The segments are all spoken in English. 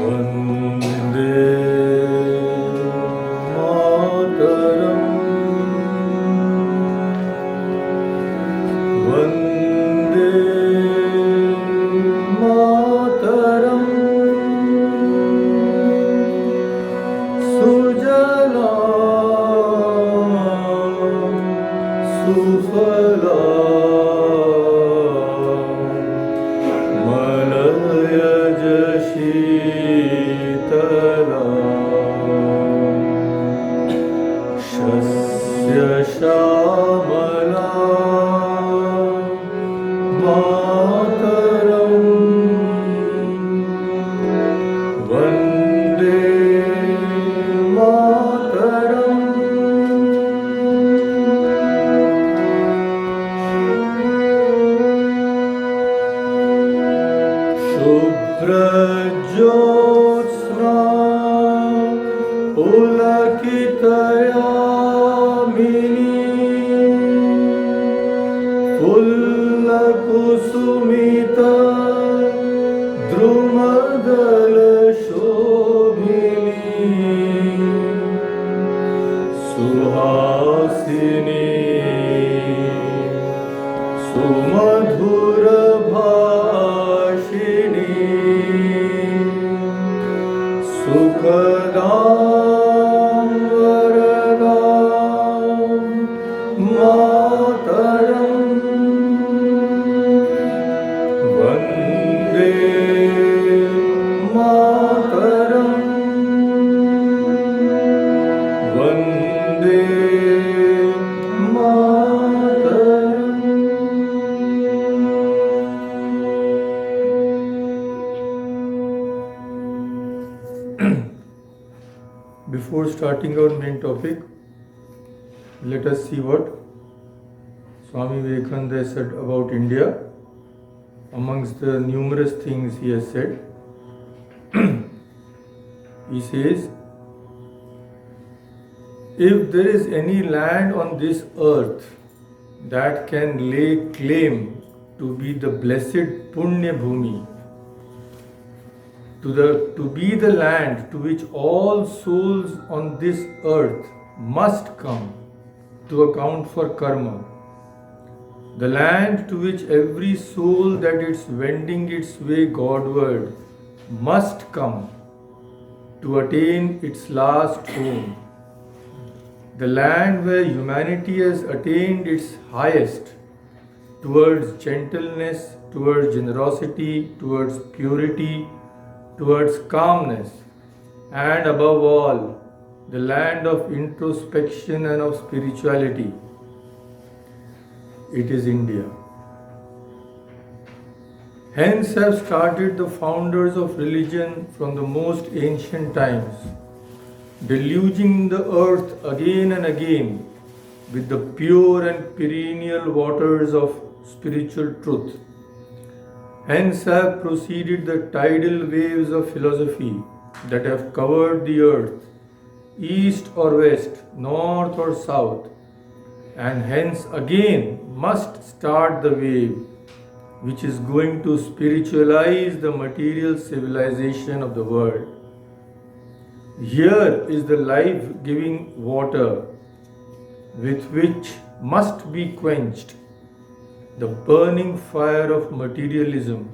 वन्दे मातरम् वन्दे मातरम् सुजलां सुफलां मलयज शीतलां शस्य श्यामलां मातरम् वन्दे मातरम् शुभ्रज्योत्स्ना पुलकितयामिनी फुल्लकुसुमिता द्रुमदलशोभिनी सुहासिनी सुमधुरभाषिणी सुखदां वरदां मातरम् Vande Mataram Vande Mataram. Before starting our main topic, let us see what Swami Vivekananda said about India. Amongst the numerous things he has said, he says, if there is any land on this earth that can lay claim to be the blessed Punya Bhumi, to be the land to which all souls on this earth must come to account for karma, the land to which every soul that is wending its way Godward must come to attain its last home, the land where humanity has attained its highest towards gentleness, towards generosity, towards purity, towards calmness, and above all, the land of introspection and of spirituality. It is India. Hence have started the founders of religion from the most ancient times, deluging the earth again and again with the pure and perennial waters of spiritual truth. Hence have proceeded the tidal waves of philosophy that have covered the earth, east or west, north or south, and hence again must start the wave which is going to spiritualize the material civilization of the world. Here is the life-giving water with which must be quenched the burning fire of materialism,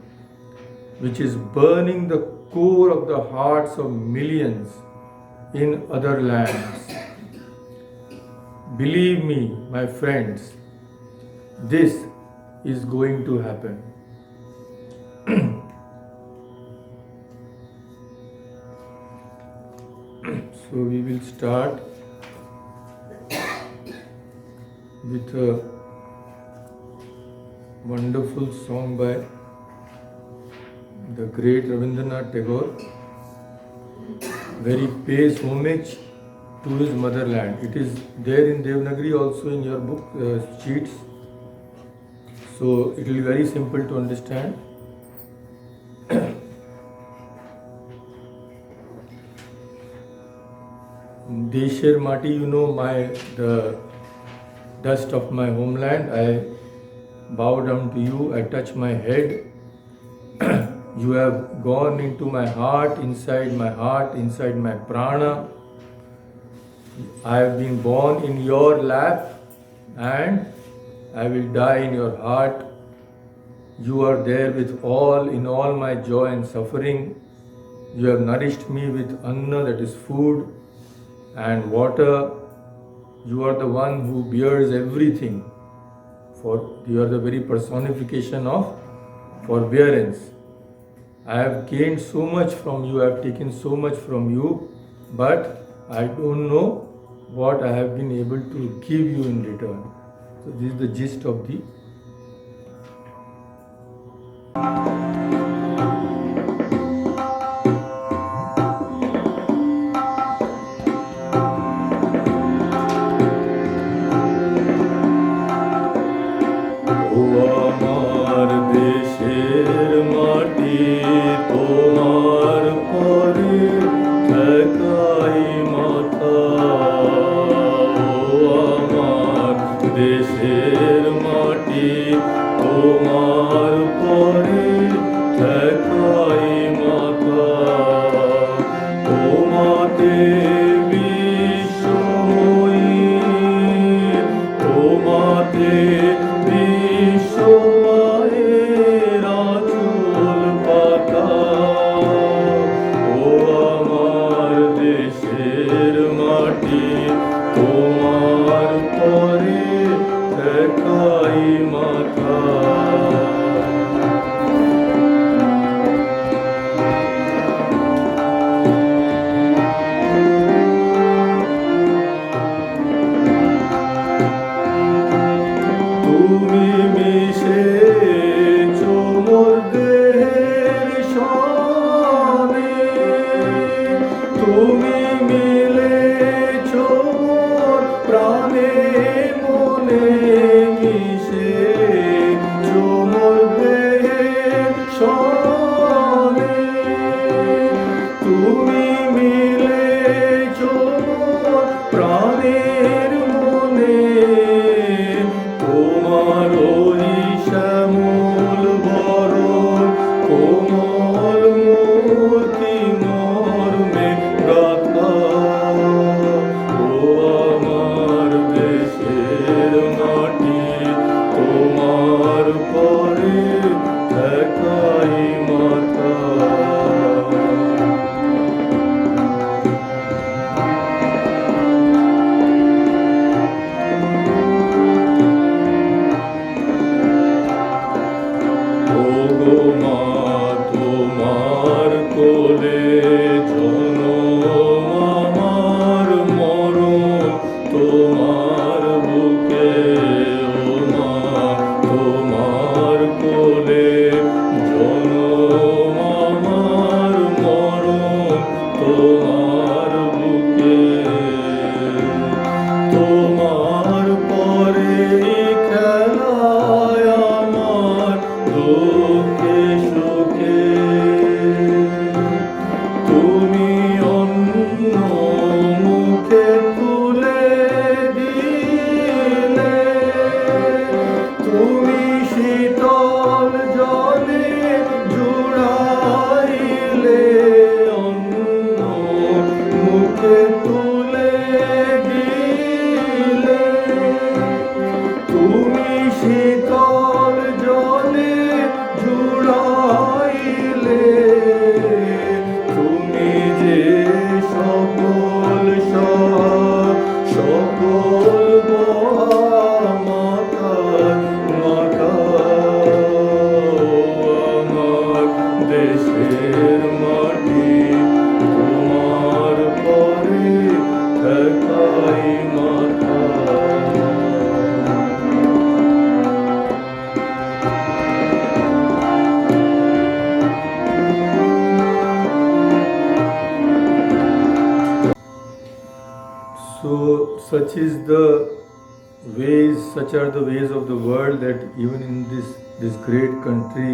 which is burning the core of the hearts of millions in other lands. Believe me, my friends, this is going to happen. So we will start with a wonderful song by the great Rabindranath Tagore, where he pays homage to his motherland. It is there in Devanagari also in your book sheets, so it will be very simple to understand. Desher Mati, you know, the dust of my homeland. I bow down to you, I touch my head You have gone into my heart, inside my prana. I have been born in your lap and I will die in your heart. You are there with in all my joy and suffering. You have nourished me with anna, that is food, and water. You are the one who bears everything. For you are the very personification of forbearance. I have gained so much from you, I have taken so much from you, but I don't know what I have been able to give you in return. So this is the gist of the such are the ways of the world that even in this great country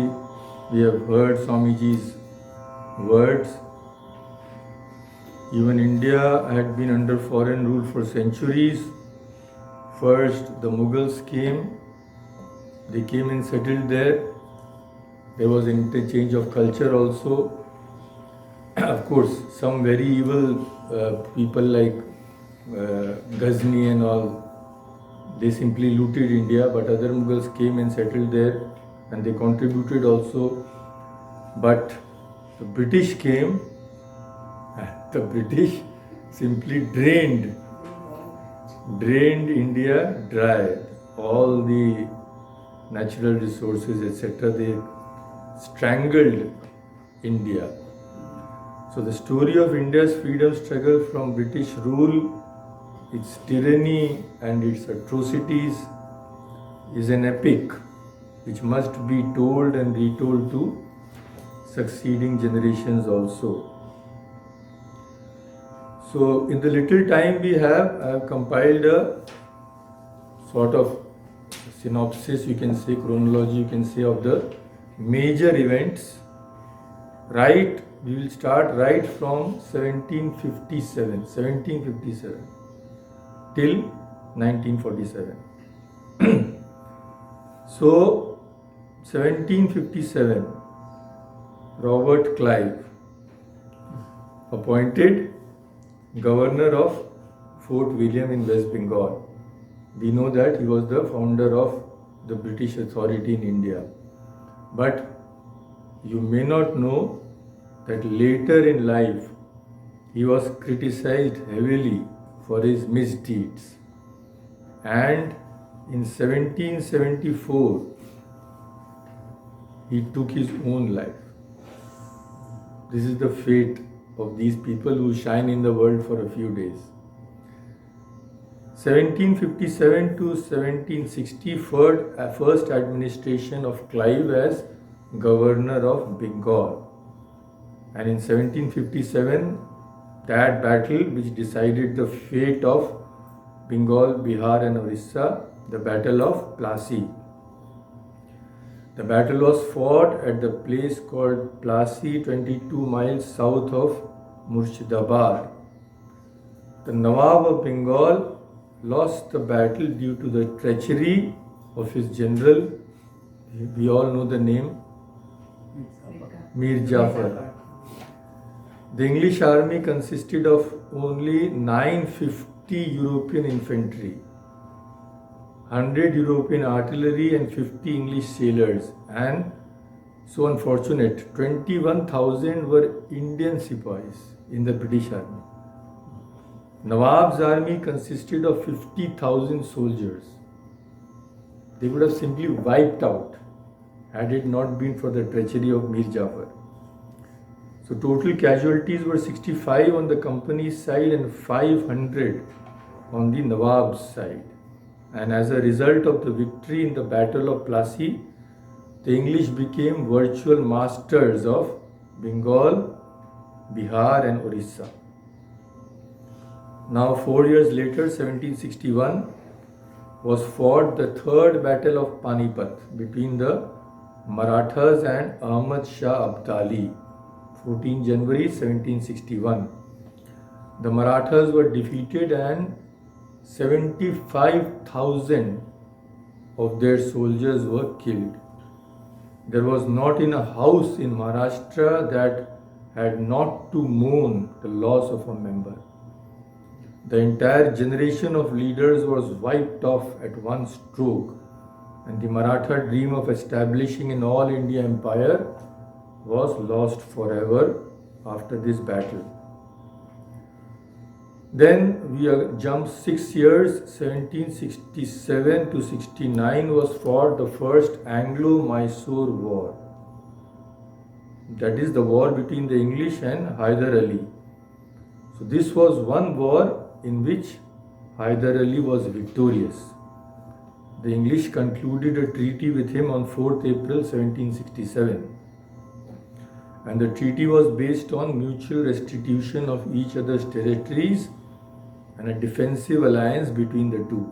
we have heard Swamiji's words. Even India had been under foreign rule for centuries. First the Mughals came, they came and settled there. There was interchange of culture also. Of course, some very evil people like Ghazni and all, they simply looted India, but other Mughals came and settled there and they contributed also. But the British came and the British simply drained India dry. All the natural resources, etc., they strangled India. So the story of India's freedom struggle from British rule, its tyranny and its atrocities is an epic which must be told and retold to succeeding generations also. So in the little time we have, I have compiled a sort of synopsis, you can say, chronology, you can say, of the major events. Right, we will start right from 1757 till 1947. So 1757, Robert Clive appointed governor of Fort William in West Bengal. We know that he was the founder of the British authority in India. But you may not know that later in life he was criticized heavily for his misdeeds. And in 1774, he took his own life. This is the fate of these people who shine in the world for a few days. 1757 to 1760, first administration of Clive as governor of Bengal. And in 1757, that battle which decided the fate of Bengal, Bihar and Orissa, the Battle of Plassey. The battle was fought at the place called Plassey, 22 miles south of Murshidabad. The Nawab of Bengal lost the battle due to the treachery of his general. We all know the name, Mir Jafar. The English army consisted of only 950 European infantry, 100 European artillery and 50 English sailors, and so unfortunate, 21,000 were Indian sepoys in the British army. Nawab's army consisted of 50,000 soldiers. They would have simply wiped out had it not been for the treachery of Mir Jafar. So total casualties were 65 on the company's side and 500 on the Nawab's side. And as a result of the victory in the Battle of Plassey, the English became virtual masters of Bengal, Bihar and Orissa. Now 4 years later, 1761, was fought the third battle of Panipat between the Marathas and Ahmad Shah Abdali, 14 January 1761. The Marathas were defeated and 75,000 of their soldiers were killed. There was not in a house in Maharashtra that had not to mourn the loss of a member. The entire generation of leaders was wiped off at one stroke, and the Maratha dream of establishing an all India empire was lost forever after this battle. Then we jump 6 years, 1767 to 69 was fought the first Anglo-Mysore war. That is the war between the English and Hyder Ali. So this was one war in which Hyder Ali was victorious. The English concluded a treaty with him on 4th April 1767. And the treaty was based on mutual restitution of each other's territories and a defensive alliance between the two.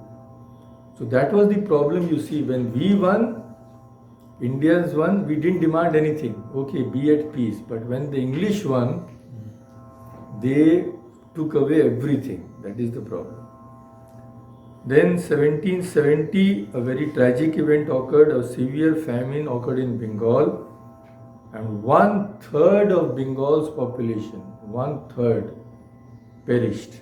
So that was the problem, you see. When we won, Indians won, we didn't demand anything. Okay, be at peace. But when the English won, they took away everything. That is the problem. Then 1770, a very tragic event occurred. A severe famine occurred in Bengal. and 1/3 of Bengal's population, 1/3, perished.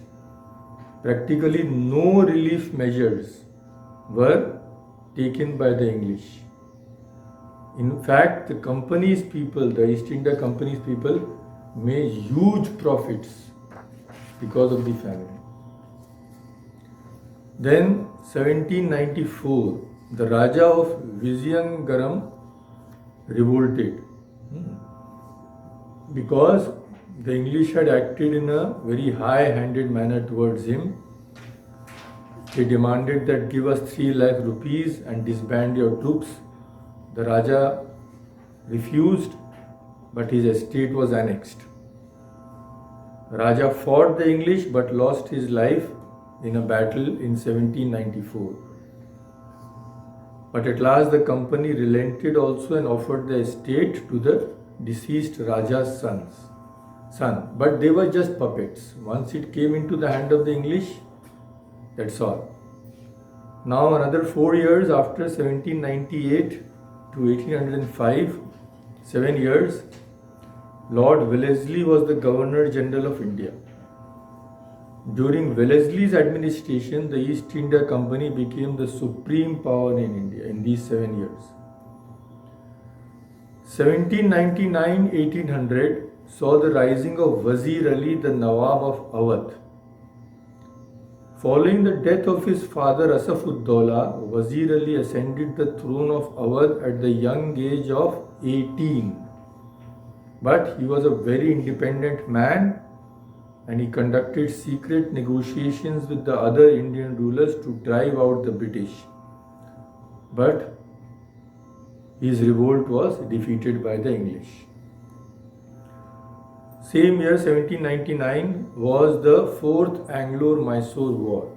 Practically no relief measures were taken by the English. In fact, the company's people, the East India Company's people, made huge profits because of the famine. Then 1794, the Raja of Viziangaram revolted because the English had acted in a very high-handed manner towards him. They demanded that give us 3 lakh rupees and disband your troops. The Raja refused, but his estate was annexed. Raja fought the English but lost his life in a battle in 1794. But at last the company relented also and offered the estate to the deceased Raja's son. But they were just puppets. Once it came into the hand of the English, that's all. Now another 4 years after 1798 to 1805, 7 years, Lord Wellesley was the Governor General of India. During Wellesley's administration, the East India Company became the supreme power in India in these 7 years. 1799-1800 saw the rising of Wazir Ali, the Nawab of Awadh. Following the death of his father Asaf-ud-Dawla, Wazir Ali ascended the throne of Awadh at the young age of 18. But he was a very independent man and he conducted secret negotiations with the other Indian rulers to drive out the British. But his revolt was defeated by the English. Same year, 1799, was the 4th Anglo-Mysore War.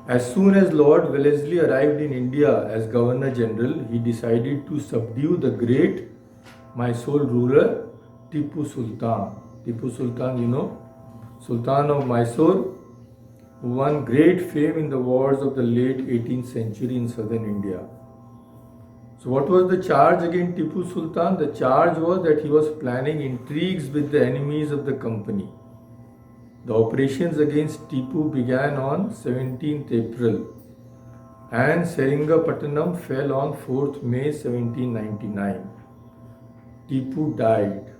As soon as Lord Wellesley arrived in India as Governor General, he decided to subdue the great Mysore ruler Tipu Sultan. Tipu Sultan, you know, Sultan of Mysore, who won great fame in the wars of the late 18th century in southern India. So what was the charge against Tipu Sultan? The charge was that he was planning intrigues with the enemies of the company. The operations against Tipu began on 17th April and Seringapatanam fell on 4th May 1799. Tipu died,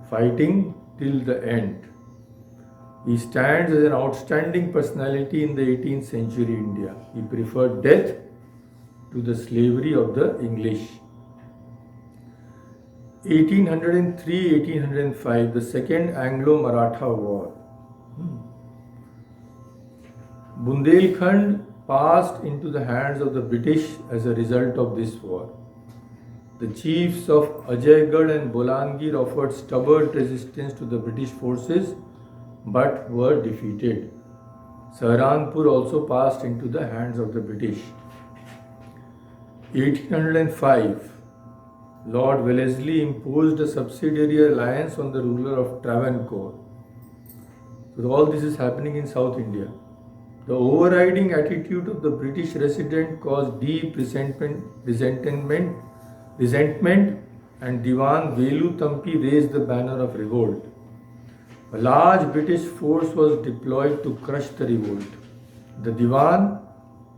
fighting till the end. He stands as an outstanding personality in the 18th century India. He preferred death to the slavery of the English. 1803-1805, the Second Anglo-Maratha War. Bundelkhand passed into the hands of the British as a result of this war. The chiefs of Ajaygarh and Bolangir offered stubborn resistance to the British forces but were defeated. Saharanpur also passed into the hands of the British. 1805, Lord Wellesley imposed a subsidiary alliance on the ruler of Travancore. So all this is happening in South India. The overriding attitude of the British resident caused deep resentment, and Diwan Velu Tampi raised the banner of revolt. A large British force was deployed to crush the revolt. The Diwan,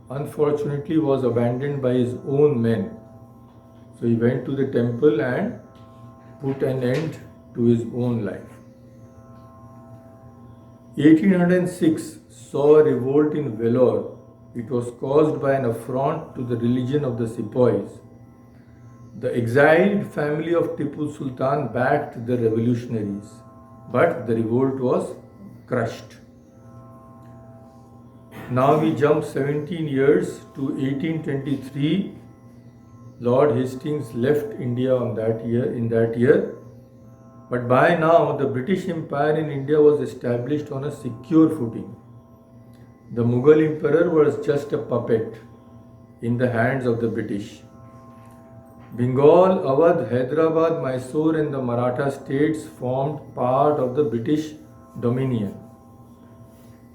unfortunately, was abandoned by his own men. So he went to the temple and put an end to his own life. 1806 saw a revolt in Vellore. It was caused by an affront to the religion of the Sepoys. The exiled family of Tipu Sultan backed the revolutionaries, but the revolt was crushed. Now we jump 17 years to 1823. Lord Hastings left India in that year. But by now, the British Empire in India was established on a secure footing. The Mughal Emperor was just a puppet in the hands of the British. Bengal, Awadh, Hyderabad, Mysore and the Maratha states formed part of the British Dominion.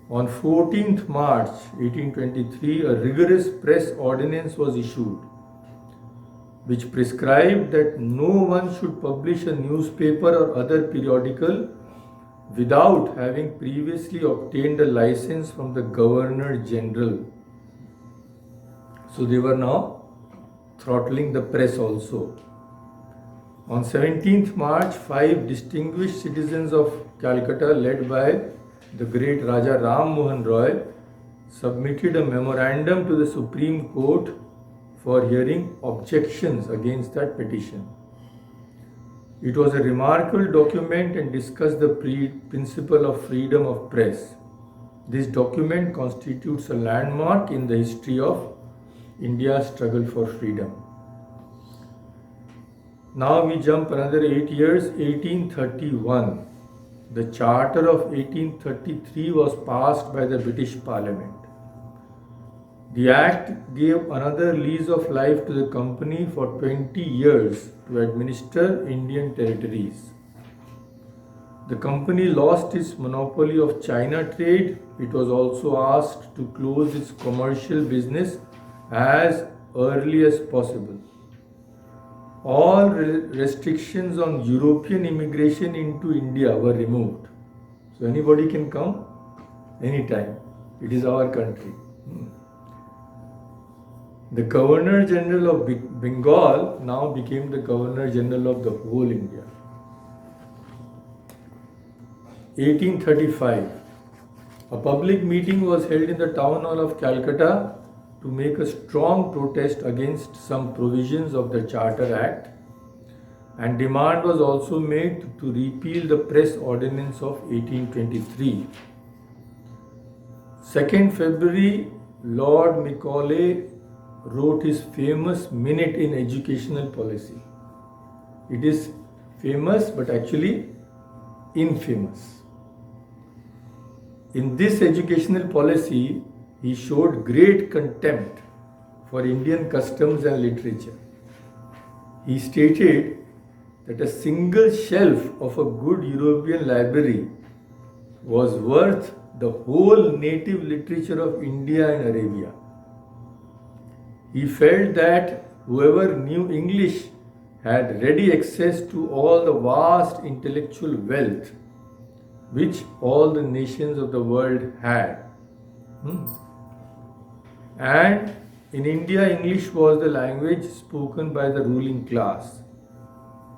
On 14th March 1823, a rigorous press ordinance was issued, which prescribed that no one should publish a newspaper or other periodical without having previously obtained a license from the Governor General. So they were now throttling the press also. On 17th March, 5 distinguished citizens of Calcutta, led by the great Raja Ram Mohan Roy, submitted a memorandum to the Supreme Court for hearing objections against that petition. It was a remarkable document and discussed the principle of freedom of press. This document constitutes a landmark in the history of India's struggle for freedom. Now we jump another 8 years, 1831. The Charter of 1833 was passed by the British Parliament. The Act gave another lease of life to the company for 20 years to administer Indian territories. The company lost its monopoly of China trade. It was also asked to close its commercial business as early as possible. All restrictions on European immigration into India were removed. So anybody can come anytime. It is our country. The Governor General of Bengal now became the Governor General of the whole India. 1835. A public meeting was held in the town hall of Calcutta to make a strong protest against some provisions of the Charter Act, and demand was also made to repeal the Press Ordinance of 1823. 2nd February, Lord Macaulay wrote his famous Minute in Educational Policy. It is famous but actually infamous. In this educational policy, he showed great contempt for Indian customs and literature. He stated that a single shelf of a good European library was worth the whole native literature of India and Arabia. He felt that whoever knew English had ready access to all the vast intellectual wealth which all the nations of the world had. And in India, English was the language spoken by the ruling class.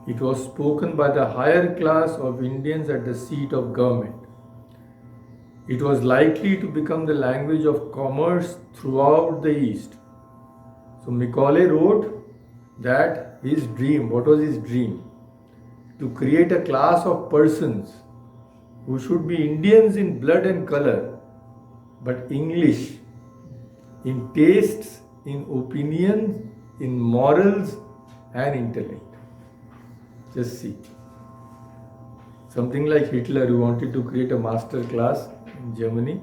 It was spoken by the higher class of Indians at the seat of government. It was likely to become the language of commerce throughout the East. So Macaulay wrote that his dream, what was his dream? To create a class of persons who should be Indians in blood and color, but English in tastes, in opinions, in morals and intellect. Just see. Something like Hitler, who wanted to create a master class in Germany.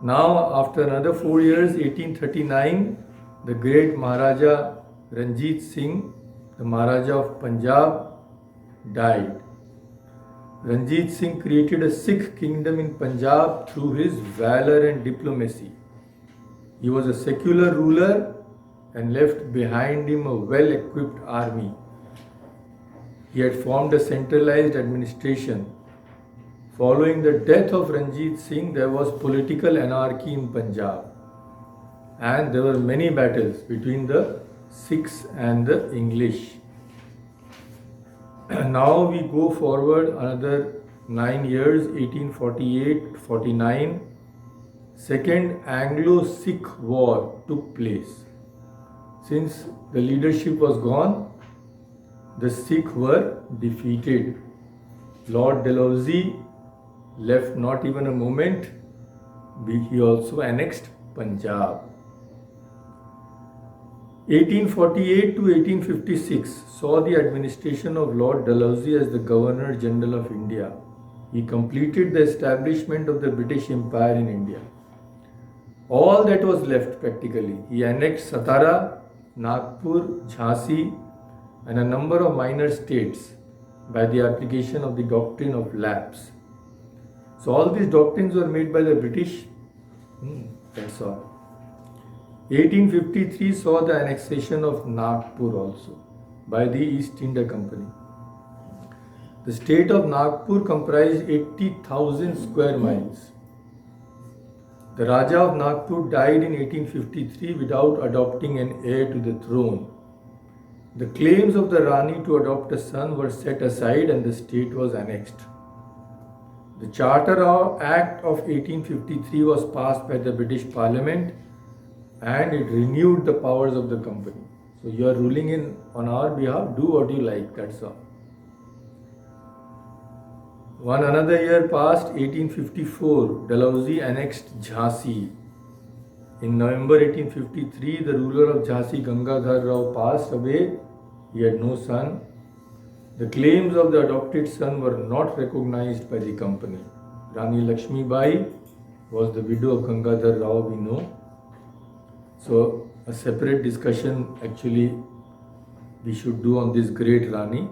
Now, after another 4 years, 1839, the great Maharaja Ranjit Singh, the Maharaja of Punjab, died. Ranjit Singh created a Sikh kingdom in Punjab through his valor and diplomacy. He was a secular ruler and left behind him a well-equipped army. He had formed a centralized administration. Following the death of Ranjit Singh, there was political anarchy in Punjab, and there were many battles between the Sikhs and the English. Now we go forward another 9 years, 1848-49. Second Anglo-Sikh War took place. Since the leadership was gone, the Sikh were defeated. Lord Dalhousie left not even a moment. He also annexed Punjab. 1848 to 1856 saw the administration of Lord Dalhousie as the Governor General of India. He completed the establishment of the British Empire in India. All that was left practically. He annexed Satara, Nagpur, Jhansi and a number of minor states by the application of the doctrine of lapse. So all these doctrines were made by the British. That's all. 1853 saw the annexation of Nagpur also by the East India Company. The state of Nagpur comprised 80,000 square miles. The Raja of Nagpur died in 1853 without adopting an heir to the throne. The claims of the Rani to adopt a son were set aside and the state was annexed. The Charter Act of 1853 was passed by the British Parliament and it renewed the powers of the company. So you are ruling on our behalf, do what you like, that's all. One another year passed, 1854, Dalhousie annexed Jhansi. In November 1853, the ruler of Jhansi, Gangadhar Rao, passed away. He had no son. The claims of the adopted son were not recognized by the company. Rani Lakshmi Bai was the widow of Gangadhar Rao, we know. So, a separate discussion actually we should do on this great Rani.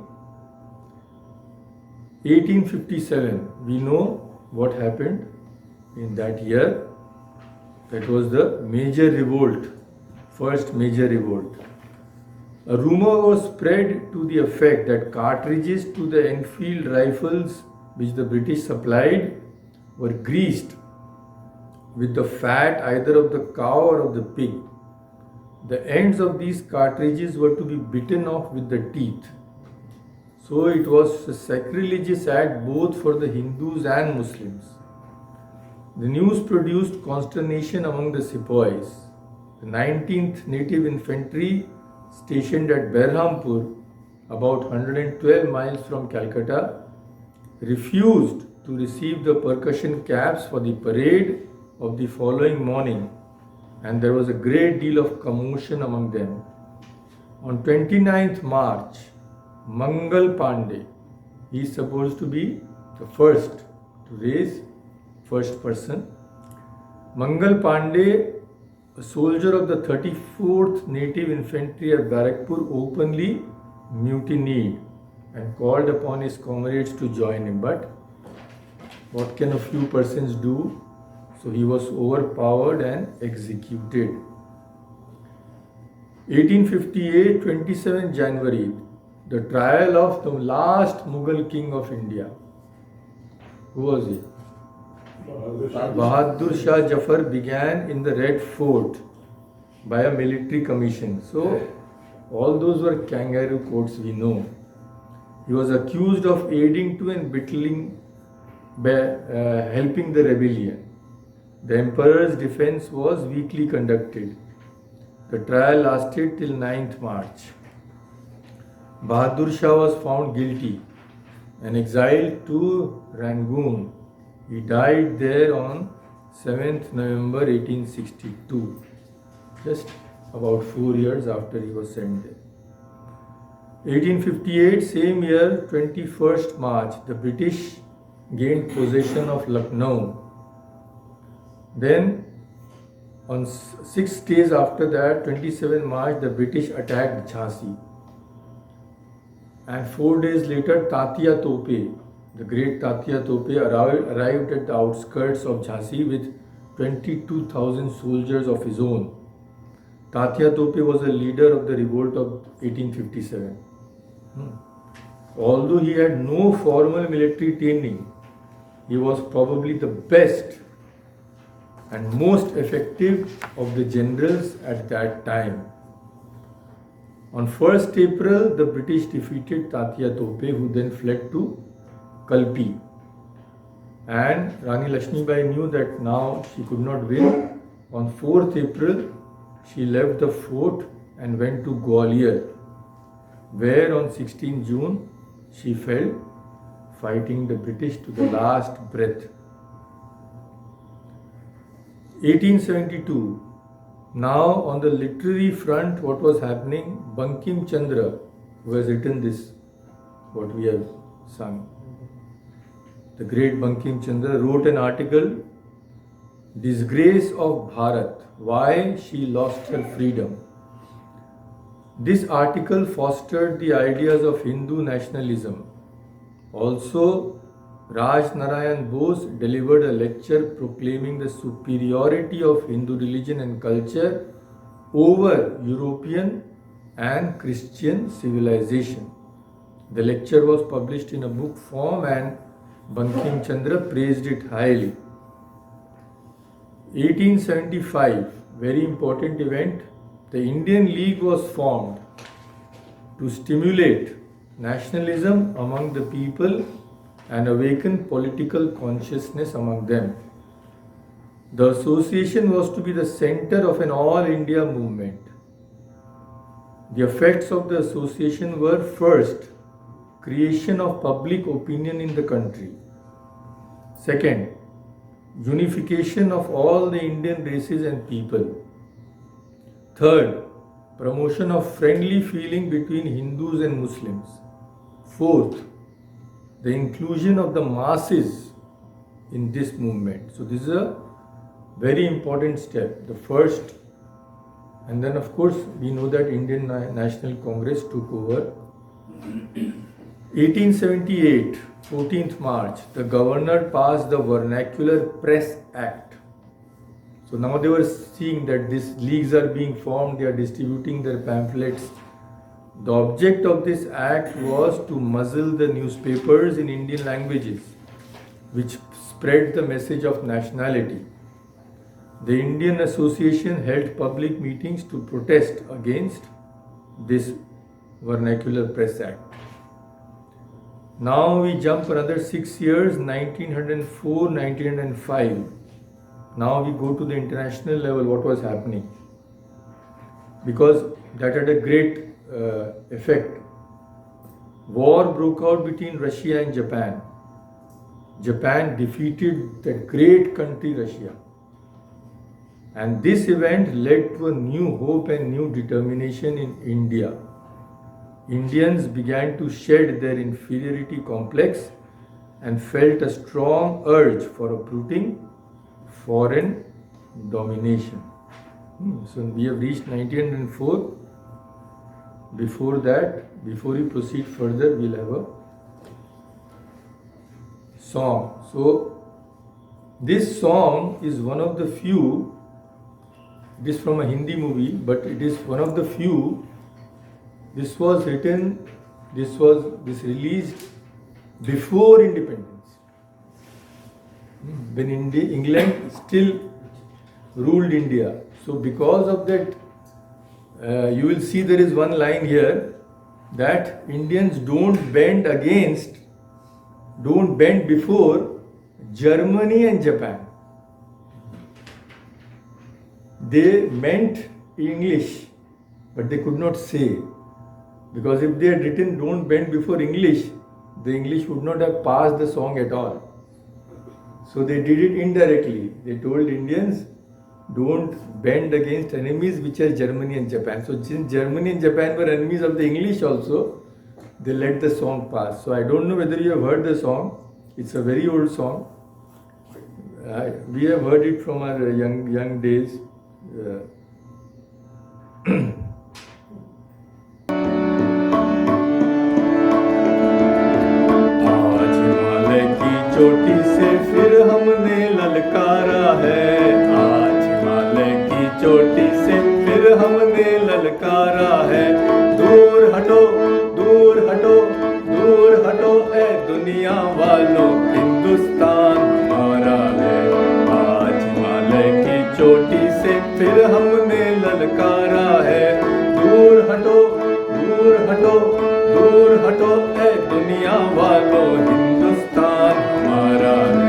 1857, we know what happened in that year. That was the major revolt, first major revolt. A rumor was spread to the effect that cartridges to the Enfield rifles which the British supplied were greased with the fat either of the cow or of the pig. The ends of these cartridges were to be bitten off with the teeth. So it was a sacrilegious act both for the Hindus and Muslims. The news produced consternation among the sepoys. The 19th Native Infantry, stationed at Berhampur, about 112 miles from Calcutta, refused to receive the percussion caps for the parade of the following morning, and there was a great deal of commotion among them. On 29th March, Mangal Pandey, he is supposed to be the first to raise, first person. Mangal Pandey, a soldier of the 34th Native Infantry at Barakpur, openly mutinied and called upon his comrades to join him. But what can a few persons do? So he was overpowered and executed. 1858, 27 January, the trial of the last Mughal king of India. Who was he? Bahadur Shah Jafar began in the Red Fort by a military commission. So, all those were kangaroo courts, we know. He was accused of aiding to and helping the rebellion. The emperor's defense was weakly conducted. The trial lasted till 9th March. Bahadur Shah was found guilty and exiled to Rangoon. He died there on 7th November 1862, just about 4 years after he was sent there. 1858, same year, 21st March, the British gained possession of Lucknow. Then, on 6 days after that, 27 March, the British attacked Jhansi. And 4 days later, Tatia Tope, the great Tatia Tope, arrived at the outskirts of Jhansi with 22,000 soldiers of his own. Tatia Tope was a leader of the revolt of 1857. Although he had no formal military training, he was probably the best and most effective of the generals at that time. On 1st April, the British defeated Tatia Tope, who then fled to Kalpi. And Rani Lakshmi Bai knew that now she could not win. On 4th April, she left the fort and went to Gwalior, where on 16 June she fell, fighting the British to the last breath. 1872. Now, on the literary front, what was happening? Bankim Chandra, who has written this, what we have sung, the great Bankim Chandra, wrote an article, Disgrace of Bharat, Why She Lost Her Freedom. This article fostered the ideas of Hindu nationalism. Also, Raj Narayan Bose delivered a lecture proclaiming the superiority of Hindu religion and culture over European and Christian civilization. The lecture was published in a book form and Bankim Chandra praised it highly. 1875, very important event, the Indian League was formed to stimulate nationalism among the people and awaken political consciousness among them. The association was to be the center of an all India movement. The effects of the association were first, creation of public opinion in the country. Second, unification of all the Indian races and people. Third, promotion of friendly feeling between Hindus and Muslims. Fourth, the inclusion of the masses in this movement. So this is a very important step. The first, and then of course we know that Indian National Congress took over. 1878, 14th March, the governor passed the Vernacular Press Act. So now they were seeing that these leagues are being formed, they are distributing their pamphlets. The object of this act was to muzzle the newspapers in Indian languages, which spread the message of nationality. The Indian Association held public meetings to protest against this Vernacular Press Act. Now we jump another 6 years, 1904, 1905. Now we go to the international level, what was happening. Because that had a great effect. War broke out between Russia and Japan. Japan defeated the great country Russia. And this event led to a new hope and new determination in India. Indians began to shed their inferiority complex and felt a strong urge for uprooting foreign domination. So we have reached 1904. Before that, before we proceed further, we'll have a song. So this song is one of the few, it is from a Hindi movie, but it is one of the few. This was written, this released before independence, when England still ruled India. So because of that, you will see there is one line here that Indians don't bend before Germany and Japan. They meant English, but they could not say. Because if they had written don't bend before English, the English would not have passed the song at all. So they did it indirectly. They told Indians, don't bend against enemies which are Germany and Japan. So since Germany and Japan were enemies of the English also, they let the song pass. So I don't know whether you have heard the song. It's a very old song. We have heard it from our young days. चोटी से फिर हमने ललकारा है, आज हिमालय की चोटी से फिर हमने ललकारा है। दूर हटो दूर हटो दूर हटो ए दुनिया वालों, हिंदुस्तान हमारा है। आज हिमालय की चोटी से फिर हमने ललकारा है। दूर हटो दूर हटो दूर हटो ए दुनिया वालों, हिंदुस्तान हमारा है।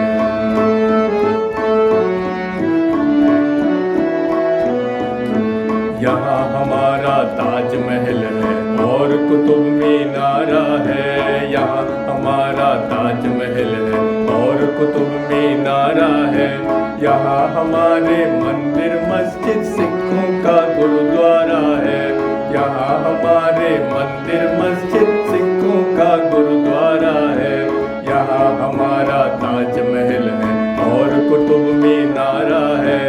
यहाँ हमारा ताजमहल है और कुतुब मीनारा है। यहाँ हमारा ताजमहल है और कुतुब मीनारा है। यहाँ हमारे मंदिर मस्जिद सिखों का गुरुद्वारा है। यहाँ हमारे मंदिर मस्जिद सिखों का गुरुद्वारा है। यहाँ हमारा ताजमहल है और कुतुब मीनारा है।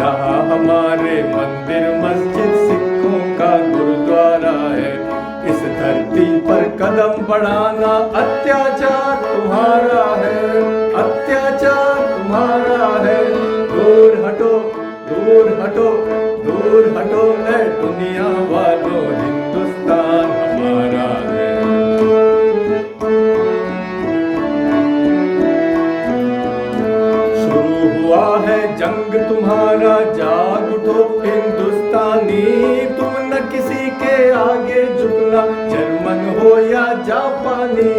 यहाँ हमारे मंदिर मस्जिद सिखों का गुरुद्वारा है। इस धरती पर कदम बढ़ाना अत्याचार तुम्हारा है, अत्याचार तुम्हारा है। दूर हटो दूर हटो दूर हटो दुनिया वालों हिंदुस्तान हमारा है। शुरू हुआ है जंग तुम्हारा, जाग उठो हिंदुस्तानी, तुम न किसी के आगे झुकना, जर्मन हो या जापानी।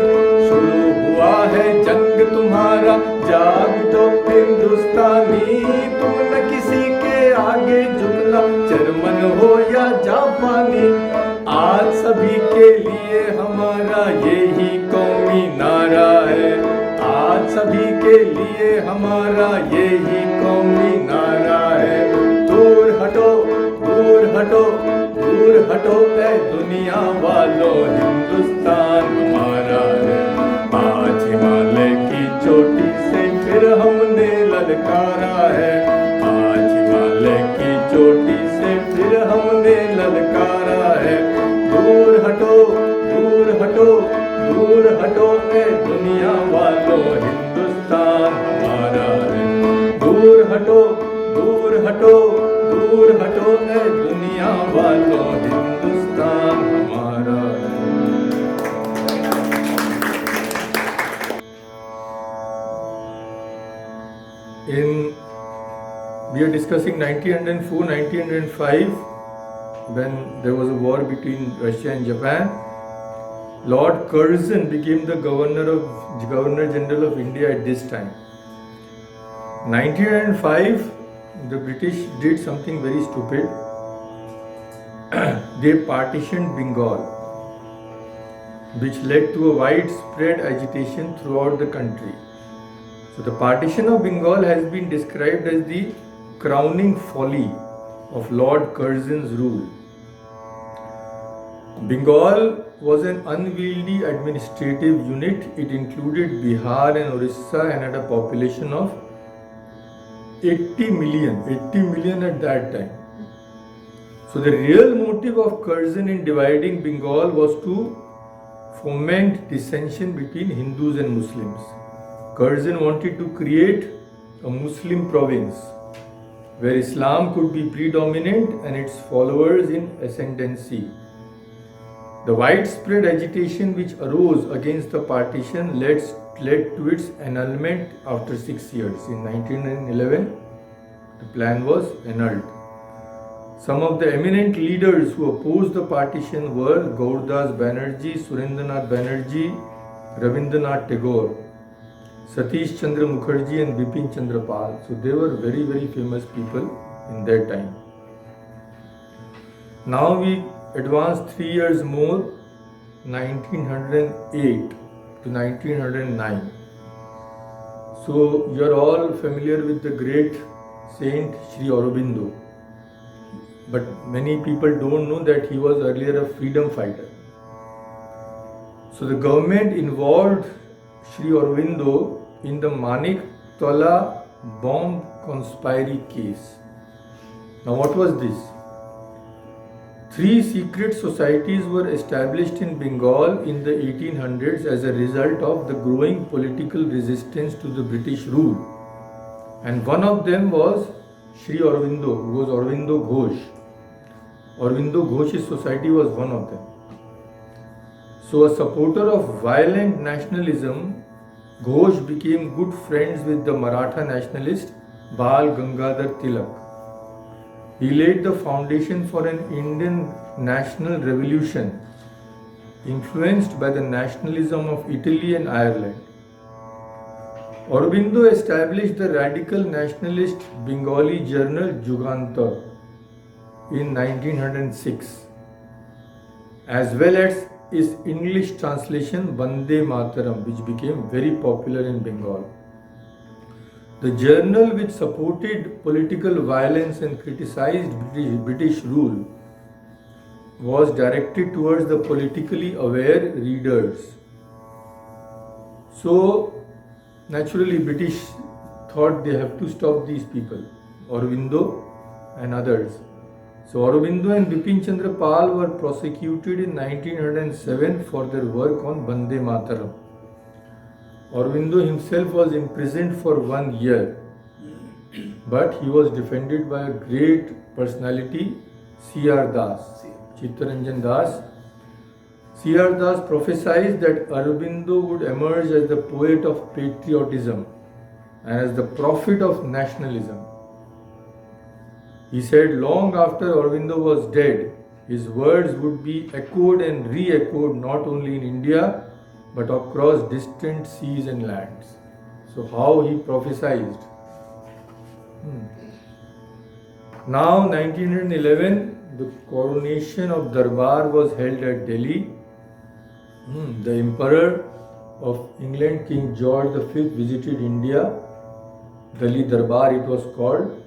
शुरू हुआ है जंग तुम्हारा, जाग उठो हिंदुस्तानी, तुम न किसी के आगे झुकना, जर्मन हो या जापानी। आज सभी के लिए हमारा यही कौमी नारा है, आज सभी के लिए हमारा यही कौमी नारा है। दूर हटो दूर हटो दूर हटो ऐ दुनिया वालों हिंदुस्तान हमारा है। आज हिमालय की चोटी से फिर हमने ललकारा है, आज हिमालय की चोटी से फिर हमने ललकारा है। दूर हटो दूर हटो दूर हटो ऐ दुनिया वालों हिंदुस्तान हमारा है। दूर हटो दूर हटो दूर हटो ऐ दुनिया वालों हिंदुस्तान हमारा है। We are discussing 1904-1905 when there was a war between Russia and Japan. Lord Curzon became the Governor General of India at this time. 1905, the British did something very stupid. They partitioned Bengal, which led to a widespread agitation throughout the country. So the partition of Bengal has been described as the crowning folly of Lord Curzon's rule. Bengal was an unwieldy administrative unit. It included Bihar and Orissa and had a population of 80 million at that time. So the real motive of Curzon in dividing Bengal was to foment dissension between Hindus and Muslims. Curzon wanted to create a Muslim province where Islam could be predominant and its followers in ascendancy. The widespread agitation which arose against the partition led to its annulment after 6 years. In 1911, the plan was annulled. Some of the eminent leaders who opposed the partition were Gauradas Banerjee, Surendranath Banerjee, Rabindranath Tagore, Satish Chandra Mukherjee and Bipin Chandra Pal. So they were very, very famous people in their time. Now we advance 3 years more, 1908 to 1909. So you are all familiar with the great saint Sri Aurobindo, but many people don't know that he was earlier a freedom fighter. So the government involved Sri Aurobindo in the Manik Tola bomb conspiracy case. Now what was this? 3 secret societies were established in Bengal in the 1800s as a result of the growing political resistance to the British rule. And one of them was Sri Aurobindo, who was Aurobindo Ghosh. Aurobindo Ghosh's society was one of them. So a supporter of violent nationalism, Ghosh became good friends with the Maratha nationalist Bal Gangadhar Tilak. He laid the foundation for an Indian national revolution influenced by the nationalism of Italy and Ireland. Aurobindo established the radical nationalist Bengali journal Jugantar in 1906, as well as its English translation Vande Mataram, which became very popular in Bengal. The journal, which supported political violence and criticized British rule, was directed towards the politically aware readers. So, naturally, British thought they have to stop these people, Aurobindo and others. So, Aurobindo and Bipin Chandra Pal were prosecuted in 1907 for their work on Vande Mataram. Aurobindo himself was imprisoned for 1 year, but he was defended by a great personality, C.R. Das, Chittaranjan Das. C.R. Das prophesied that Aurobindo would emerge as the poet of patriotism and as the prophet of nationalism. He said long after Aurobindo was dead, his words would be echoed and re-echoed not only in India but across distant seas and lands. So how he prophesied. Now 1911, the coronation of Darbar was held at Delhi. The Emperor of England, King George V, visited India. Delhi Darbar it was called.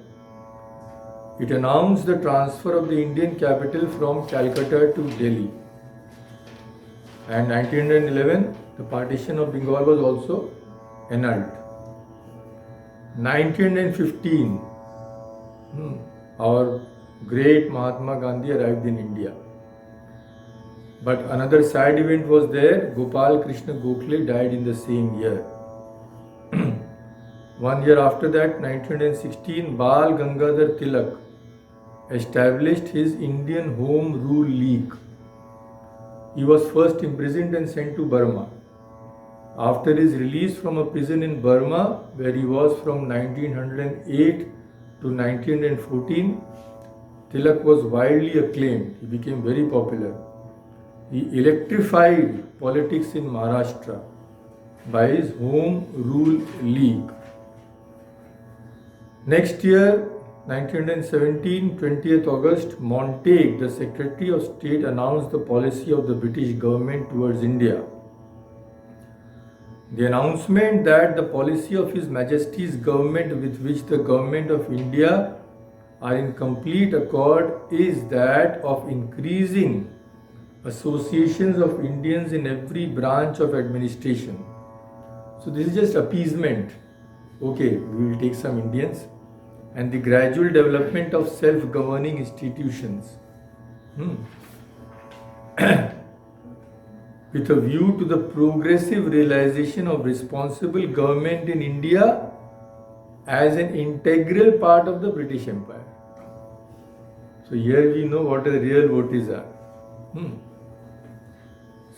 It announced the transfer of the Indian capital from Calcutta to Delhi. And 1911, the partition of Bengal was also annulled. 1915, our great Mahatma Gandhi arrived in India. But another sad event was there. Gopal Krishna Gokhale died in the same year. 1 year after that, 1916, Bal Gangadhar Tilak established his Indian Home Rule League. He was first imprisoned and sent to Burma. After his release from a prison in Burma, where he was from 1908 to 1914, Tilak was widely acclaimed. He became very popular. He electrified politics in Maharashtra by his Home Rule League. Next year, 1917, 20th August, Montague, the Secretary of State, announced the policy of the British government towards India. The announcement that the policy of His Majesty's government with which the government of India are in complete accord is that of increasing associations of Indians in every branch of administration. So this is just appeasement. Okay, we will take some Indians, and the gradual development of self-governing institutions with a view to the progressive realization of responsible government in India as an integral part of the British Empire. So here we know what the real votes are.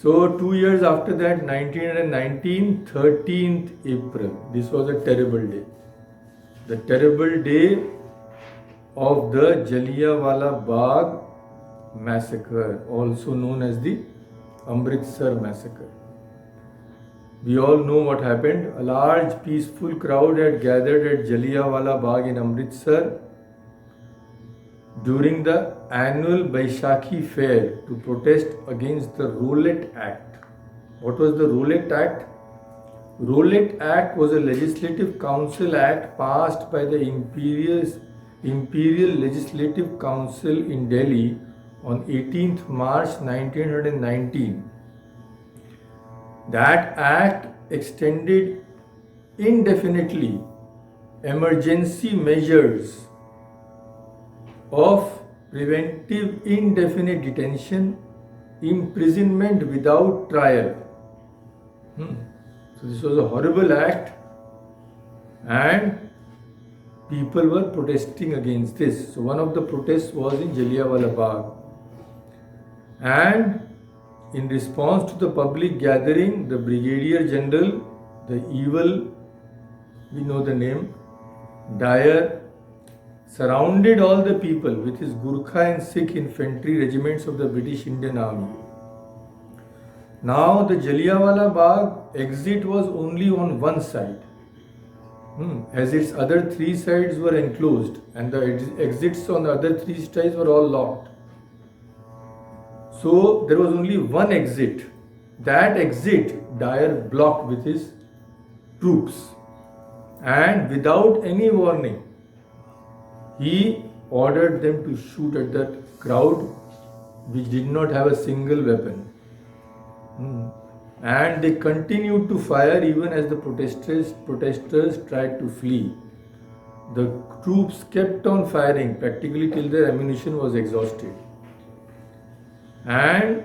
So 2 years after that, 1919, 13th April, this was a terrible day. The terrible day of the Jallianwala Bagh massacre, also known as the Amritsar massacre. We all know what happened. A large peaceful crowd had gathered at Jallianwala Bagh in Amritsar during the annual Baishakhi fair to protest against the Rowlatt Act. What was the Rowlatt Act? Rowlatt Act was a legislative council act passed by the Imperial Legislative Council in Delhi on 18th March 1919. That act extended indefinitely emergency measures of preventive indefinite detention, imprisonment without trial. So this was a horrible act, and people were protesting against this. So one of the protests was in Jallianwala Bagh. And in response to the public gathering, the Brigadier General, the evil, we know the name, Dyer, surrounded all the people with his Gurkha and Sikh infantry regiments of the British Indian Army. Now the Jallianwala Bagh exit was only on one side, as its other three sides were enclosed, and the exits on the other three sides were all locked. So there was only one exit. That exit Dyer blocked with his troops, and without any warning, he ordered them to shoot at that crowd which did not have a single weapon. And they continued to fire even as the protesters tried to flee. The troops kept on firing practically till their ammunition was exhausted. And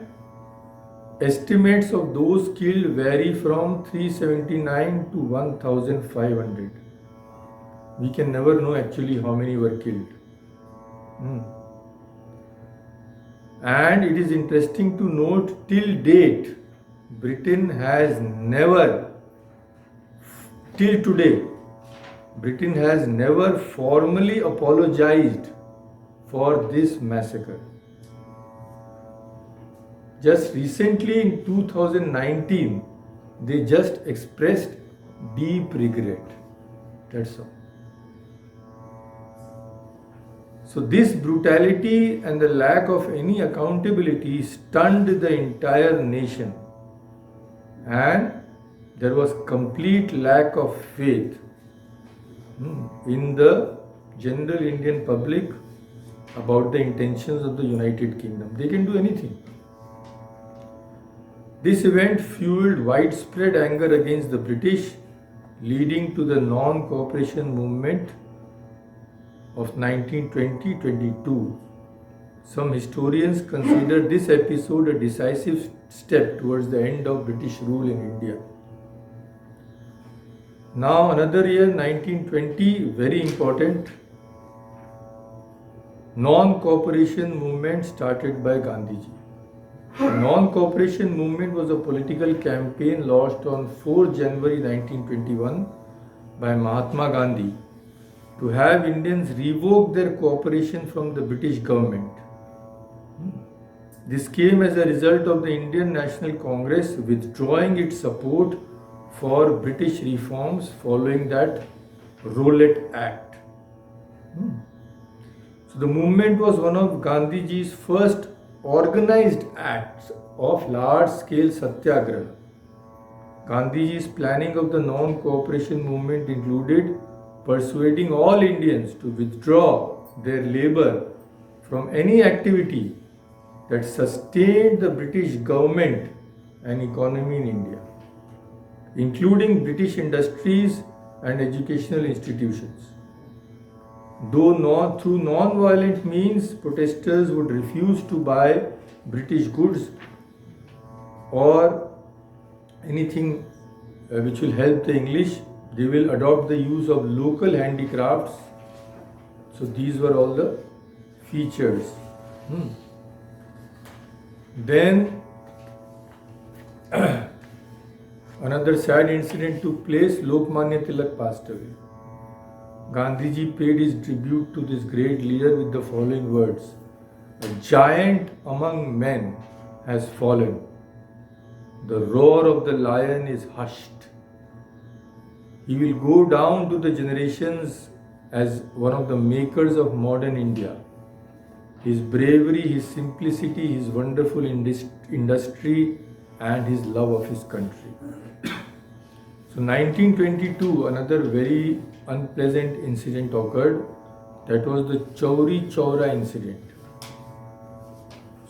estimates of those killed vary from 379 to 1500. We can never know actually how many were killed. And it is interesting to note, till date, Britain has never, till today, Britain has never formally apologized for this massacre. Just recently in 2019, they just expressed deep regret. That's all. So this brutality and the lack of any accountability stunned the entire nation, and there was complete lack of faith in the general Indian public about the intentions of the United Kingdom. They can do anything. This event fueled widespread anger against the British, leading to the non-cooperation movement of 1920-22. Some historians consider this episode a decisive step towards the end of British rule in India. Now another year, 1920, very important. Non-cooperation movement started by Gandhiji. The non-cooperation movement was a political campaign launched on 4 January 1921 by Mahatma Gandhi to have Indians revoke their cooperation from the British government. This came as a result of the Indian National Congress withdrawing its support for British reforms following that Rowlatt Act. So the movement was one of Gandhiji's first organized acts of large-scale satyagraha. Gandhiji's planning of the non-cooperation movement included persuading all Indians to withdraw their labor from any activity that sustained the British government and economy in India, including British industries and educational institutions. Though through non-violent means, protesters would refuse to buy British goods or anything which will help the English. They will adopt the use of local handicrafts. So these were all the features. Then another sad incident took place. Lokmanya Tilak passed away. Gandhiji paid his tribute to this great leader with the following words: "A giant among men has fallen. The roar of the lion is hushed. He will go down to the generations as one of the makers of modern India. His bravery, his simplicity, his wonderful industry, and his love of his country." So 1922, another very unpleasant incident occurred. That was the Chauri Chaura incident.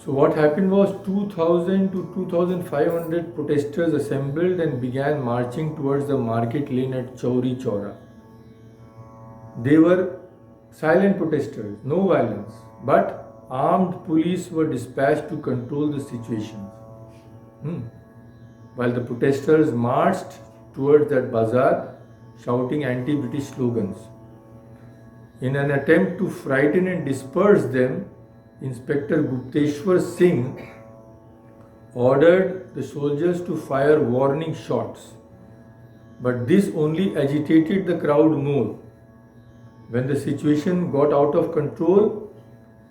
So what happened was 2000 to 2500 protesters assembled and began marching towards the market lane at Chauri Chaura. They were silent protesters, no violence, but armed police were dispatched to control the situation. While the protesters marched towards that bazaar, shouting anti-British slogans. In an attempt to frighten and disperse them, Inspector Gupteshwar Singh ordered the soldiers to fire warning shots. But this only agitated the crowd more. When the situation got out of control,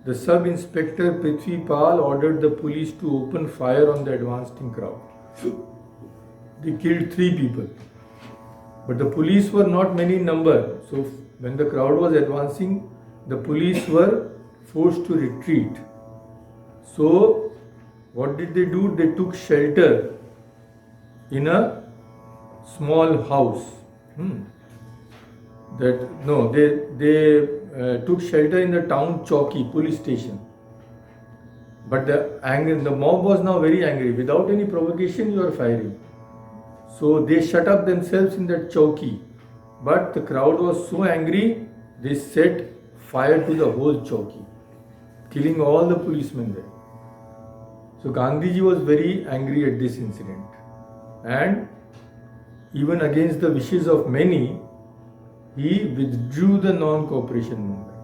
the Sub-Inspector Prithvi Pal ordered the police to open fire on the advancing crowd. They killed 3 people. But the police were not many in number. So when the crowd was advancing, the police were forced to retreat. So what did they do? They took shelter in a small house. They took shelter in the town chowki, police station. But the mob was now very angry. Without any provocation, you are firing. So they shut up themselves in that chowki. But the crowd was so angry, they set fire to the whole chowki, killing all the policemen there. So Gandhiji was very angry at this incident. And even against the wishes of many, he withdrew the non-cooperation movement.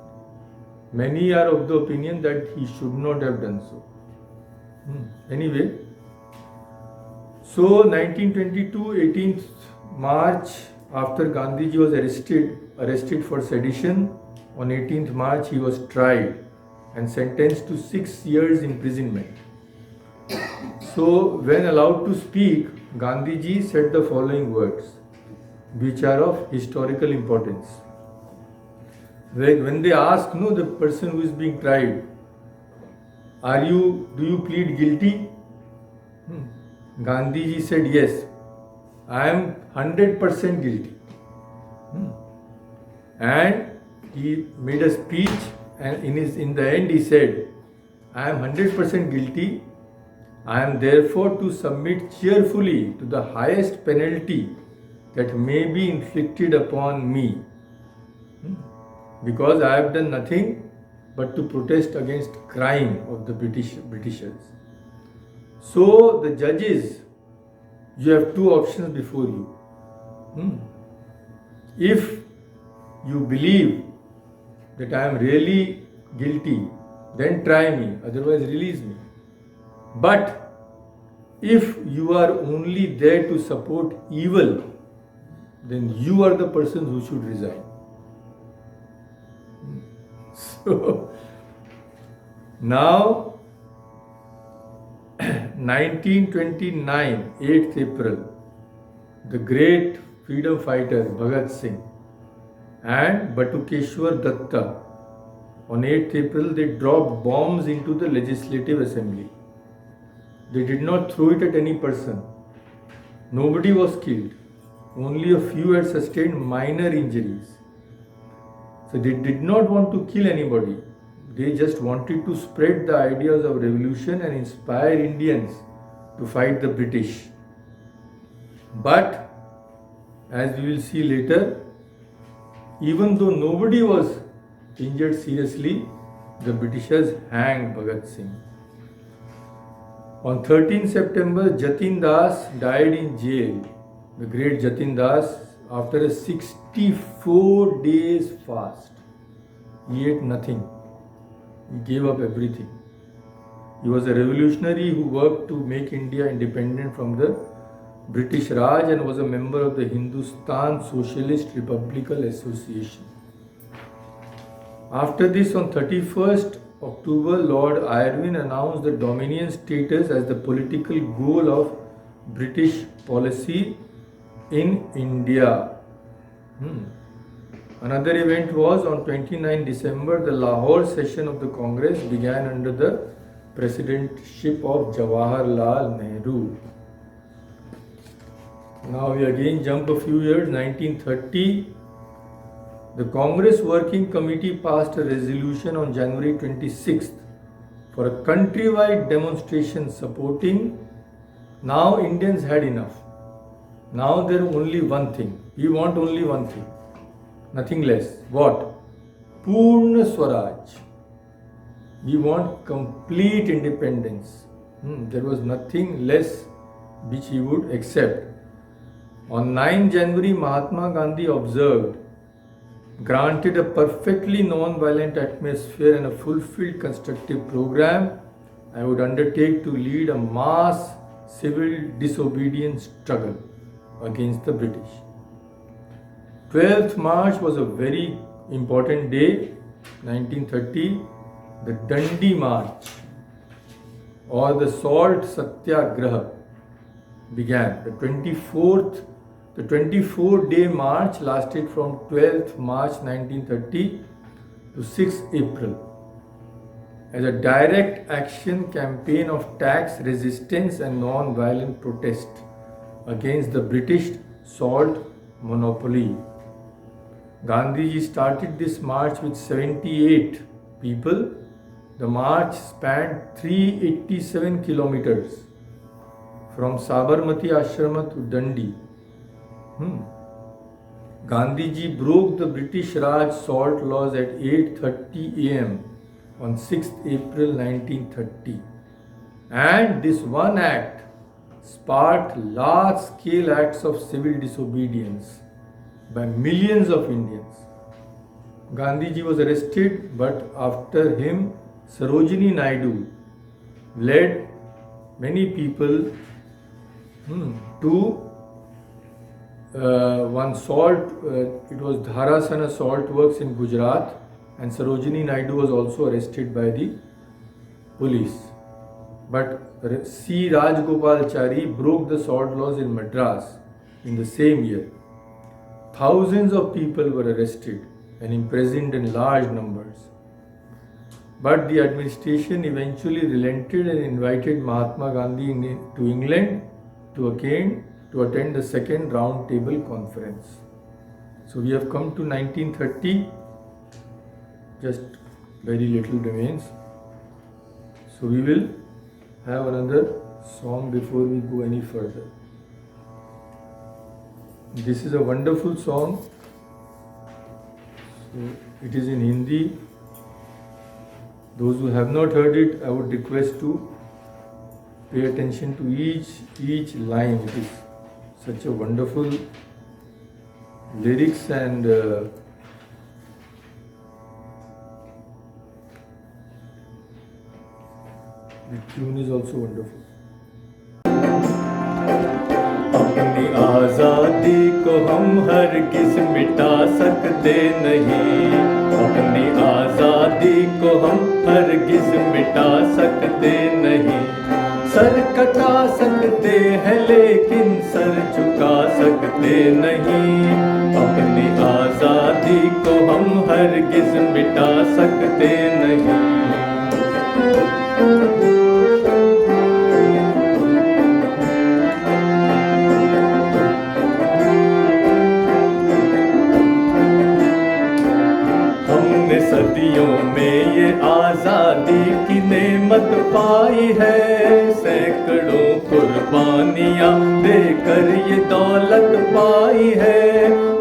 Many are of the opinion that he should not have done so. Anyway, so 1922, 18th March, after Gandhiji was arrested for sedition, on 18th March he was tried and sentenced to 6 years imprisonment. So when allowed to speak, Gandhiji said the following words, which are of historical importance. When they ask, no, the person who is being tried, do you plead guilty? Gandhiji said, yes, I am 100% guilty. And he made a speech, and in the end he said, I am 100% guilty. I am therefore to submit cheerfully to the highest penalty that may be inflicted upon me, because I have done nothing but to protest against crime of the Britishers. So the judges, you have two options before you. If you believe that I am really guilty, then try me, otherwise release me. But if you are only there to support evil, then you are the person who should resign. So now 1929, 8th April, the great freedom fighters Bhagat Singh and Batukeshwar Datta, on 8th April they dropped bombs into the Legislative Assembly. They did not throw it at any person. Nobody was killed. Only a few had sustained minor injuries. So they did not want to kill anybody. They just wanted to spread the ideas of revolution and inspire Indians to fight the British. But, as we will see later, even though nobody was injured seriously, the Britishers hanged Bhagat Singh. On 13 September, Jatin Das died in jail. The great Jatin Das, after a 64 days fast. He ate nothing. He gave up everything. He was a revolutionary who worked to make India independent from the British Raj and was a member of the Hindustan Socialist Republican Association. After this, on 31st October, Lord Irwin announced the Dominion status as the political goal of British policy in India. Another event was on 29 December, the Lahore session of the Congress began under the presidentship of Jawaharlal Nehru. Now we again jump a few years, 1930. The Congress Working Committee passed a resolution on January 26th for a countrywide demonstration supporting. Now Indians had enough. Now there is only one thing. We want only one thing. Nothing less. What? Purna Swaraj. We want complete independence. There was nothing less which he would accept. On 9 January, Mahatma Gandhi observed, granted a perfectly non-violent atmosphere and a fulfilled constructive program, I would undertake to lead a mass civil disobedience struggle against the British. 12th March was a very important day, 1930, the Dandi March or the Salt Satyagraha began. The 24-day march lasted from 12th March 1930 to 6th April as a direct action campaign of tax resistance and non-violent protest against the British salt monopoly. Gandhiji started this march with 78 people. The march spanned 387 kilometers from Sabarmati Ashrama to Dandi. Gandhiji broke the British Raj salt laws at 8:30 am on 6th April 1930. And this one act sparked large-scale acts of civil disobedience by millions of Indians. Gandhiji was arrested, but after him, Sarojini Naidu led many people to one salt, it was Dharasana salt works in Gujarat, and Sarojini Naidu was also arrested by the police. But C. Rajgopalachari broke the salt laws in Madras in the same year. Thousands of people were arrested and imprisoned in large numbers. But the administration eventually relented and invited Mahatma Gandhi to England to attend the second round table conference. So we have come to 1930, just very little remains. So we will have another song before we go any further. This is a wonderful song. So it is in Hindi. Those who have not heard it, I would request to pay attention to each line. It is such a wonderful lyrics, and the tune is also wonderful. अपनी आज़ादी को हम हरगिज़ मिटा सकते नहीं, अपनी आज़ादी को हम हरगिज़ मिटा सकते नहीं। सर कटा सकते हैं लेकिन सर झुका सकते नहीं, अपनी आज़ादी को हम हरगिज़ मिटा सकते नहीं। सदियों में ये आज़ादी की नेमत पाई है, सैकड़ों कुर्बानियाँ देकर ये दौलत पाई है,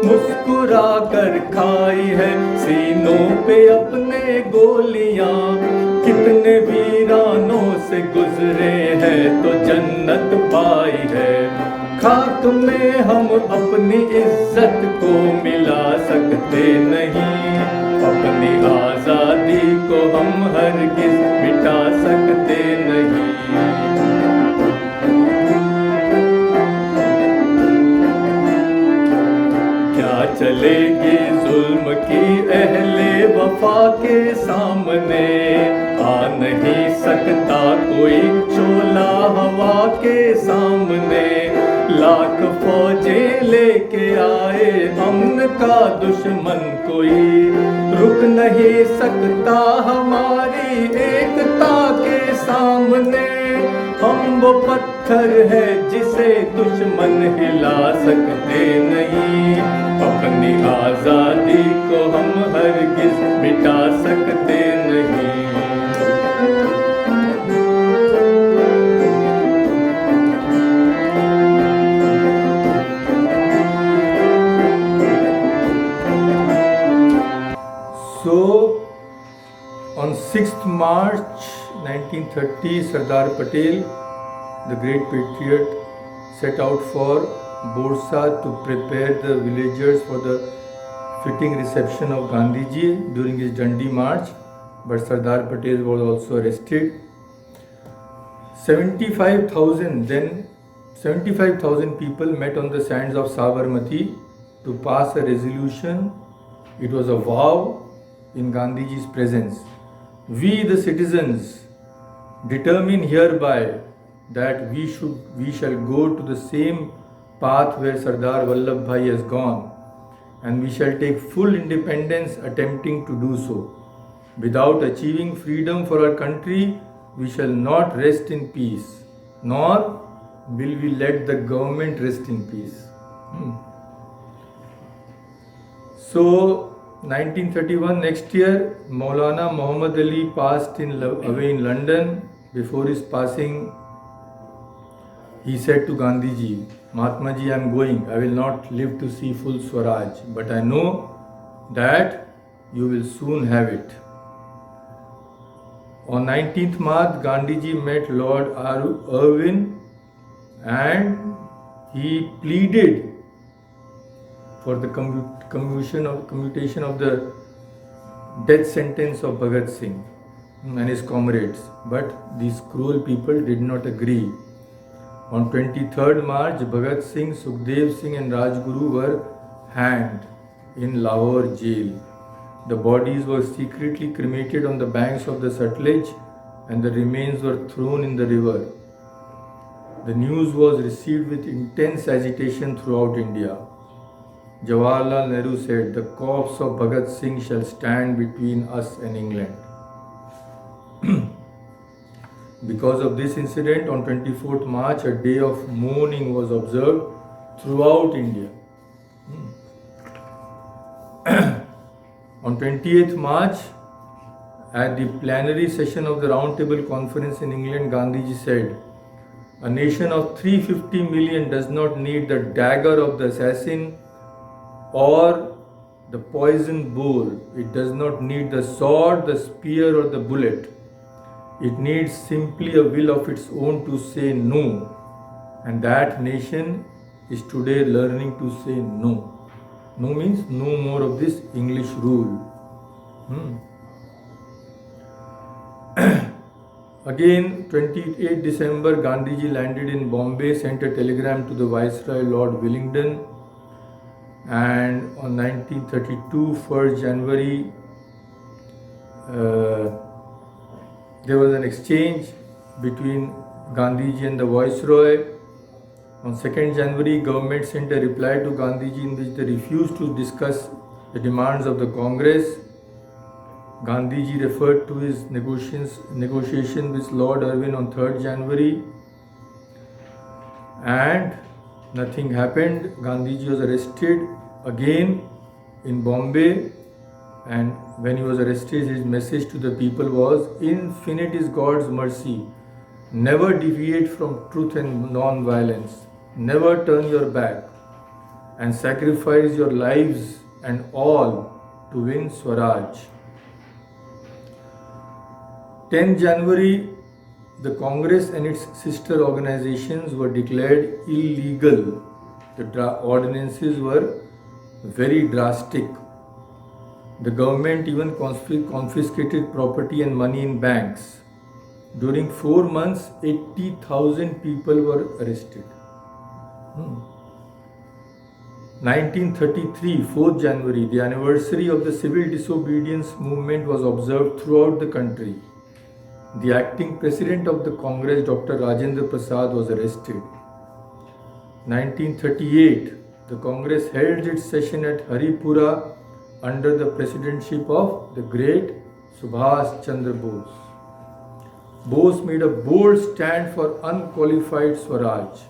मुस्कुरा कर खाई है सीनों पे अपने गोलियाँ, कितने वीरानों से गुजरे हैं तो जन्नत पाई है। खाक में हम अपनी इज्जत को मिला सकते नहीं, अपनी आज़ादी को हम हरगिज़ मिटा सकते नहीं। क्या चलेगी जुल्म की अहले वफा के सामने, आ नहीं सकता कोई शोला हवा के सामने। लाख फौजें लेके आए अमन का दुश्मन कोई, रुक नहीं सकता हमारी एकता के सामने। हम वो पत्थर है जिसे दुश्मन हिला सकते नहीं, अपनी आज़ादी को हम हरगिज़ मिटा सकते नहीं। So, on 6th March 1930, Sardar Patel, the great patriot, set out for Borsa to prepare the villagers for the fitting reception of Gandhiji during his Dandi march, but Sardar Patel was also arrested. 75,000 people met on the sands of Sabarmati to pass a resolution. It was a vow in Gandhiji's presence. We, the citizens, determine hereby that we shall go to the same path where Sardar Vallabh Bhai has gone, and we shall take full independence attempting to do so. Without achieving freedom for our country, we shall not rest in peace, nor will we let the government rest in peace. So, 1931, next year, Maulana Muhammad Ali passed away in London. Before his passing, he said to Gandhiji, Mahatma ji, I am going. I will not live to see full Swaraj, but I know that you will soon have it. On 19th March, Gandhiji met Lord Irwin and he pleaded for the commutation of the death sentence of Bhagat Singh. and his comrades, but these cruel people did not agree. On 23rd March, Bhagat Singh, Sukhdev Singh and Rajguru were hanged in Lahore jail. The bodies were secretly cremated on the banks of the Sutlej and the remains were thrown in the river. The news was received with intense agitation throughout India. Jawaharlal Nehru said, "The corpse of Bhagat Singh shall stand between us and England." Because of this incident, on 24th March, a day of mourning was observed throughout India. On 20th March, at the plenary session of the Round Table Conference in England, Gandhiji said, "A nation of 350 million does not need the dagger of the assassin or the poisoned bowl. It does not need the sword, the spear, or the bullet. It needs simply a will of its own to say no. And that nation is today learning to say no." No means no more of this English rule. Again, 28 December, Gandhiji landed in Bombay, sent a telegram to the Viceroy Lord Wellington, and on 1932, 1st January, there was an exchange between Gandhiji and the Viceroy. On 2nd January, government sent a reply to Gandhiji in which they refused to discuss the demands of the Congress. Gandhiji referred to his negotiation with Lord Irwin on 3rd January, and nothing happened. Gandhiji was arrested again in Bombay, and when he was arrested, his message to the people was, "Infinite is God's mercy. Never deviate from truth and non-violence. Never turn your back and sacrifice your lives and all to win Swaraj." 10 January, the Congress and its sister organizations were declared illegal. The ordinances were very drastic. The government even confiscated property and money in banks. During 4 months, 80,000 people were arrested. 1933, 4th January, the anniversary of the civil disobedience movement was observed throughout the country. The acting president of the Congress, Dr. Rajendra Prasad, was arrested. 1938, the Congress held its session at Haripura under the presidency of the great Subhash Chandra Bose. Bose made a bold stand for unqualified Swaraj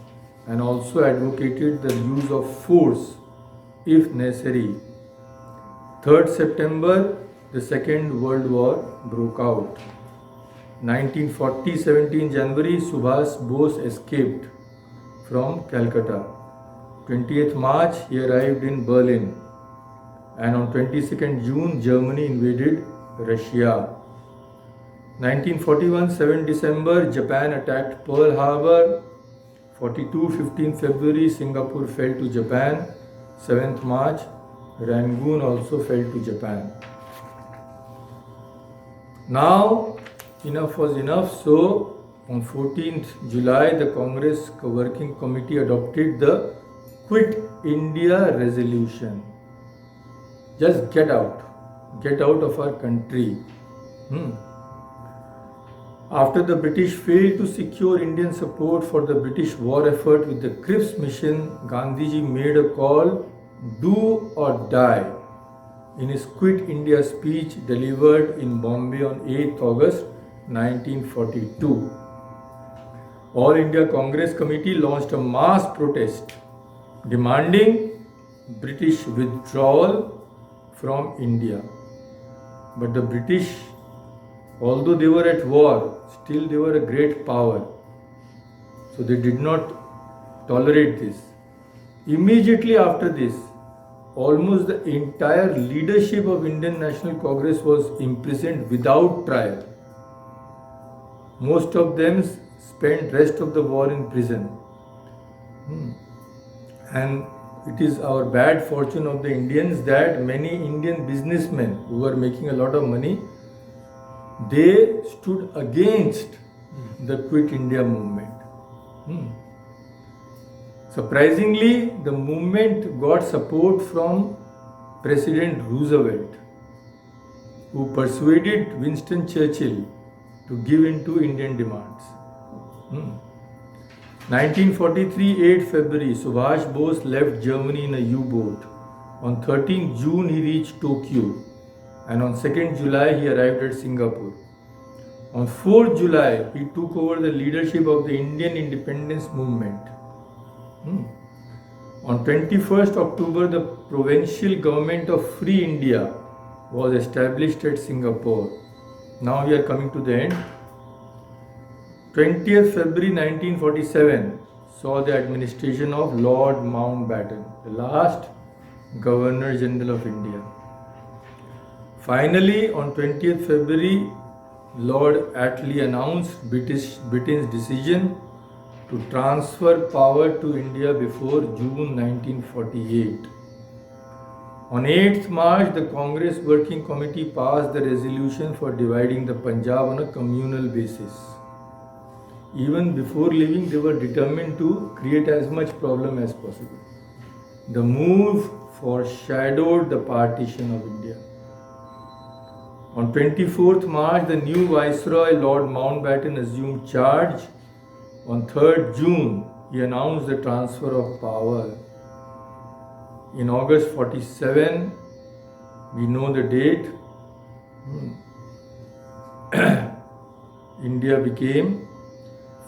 and also advocated the use of force if necessary. 3rd September, the Second World War broke out. 1940, 17 January, Subhash Bose escaped from Calcutta. 20th March, he arrived in Berlin. And on 22nd June, Germany invaded Russia. 1941, 7 December, Japan attacked Pearl Harbor. 42, 15 February, Singapore fell to Japan. 7th March, Rangoon also fell to Japan. Now, enough was enough. So, on 14th July, the Congress Working Committee adopted the Quit India resolution. Just get out of our country. After the British failed to secure Indian support for the British war effort with the Cripps mission, Gandhiji made a call, "Do or die," in his Quit India speech delivered in Bombay on 8th August 1942. All India Congress Committee launched a mass protest demanding British withdrawal from India. But the British, although they were at war, still they were a great power. So they did not tolerate this. Immediately after this, almost the entire leadership of Indian National Congress was imprisoned without trial. Most of them spent rest of the war in prison. And it is our bad fortune of the Indians that many Indian businessmen who were making a lot of money they stood against the Quit India movement. Surprisingly, the movement got support from President Roosevelt, who persuaded Winston Churchill to give in to Indian demands. 1943, 8 February, Subhash Bose left Germany in a U-boat. On 13 June, he reached Tokyo, and on 2nd July, he arrived at Singapore. On 4th July, he took over the leadership of the Indian independence movement. On 21st October, the provincial government of Free India was established at Singapore. Now we are coming to the end. 20th February 1947 saw the administration of Lord Mountbatten, the last Governor General of India. Finally, on 20th February, Lord Attlee announced Britain's decision to transfer power to India before June 1948. On 8th March, the Congress Working Committee passed the resolution for dividing the Punjab on a communal basis. Even before leaving, they were determined to create as much problem as possible. The move foreshadowed the partition of India. On 24th March, the new Viceroy Lord Mountbatten assumed charge. On 3rd June, he announced the transfer of power. In August 47, we know the date, India became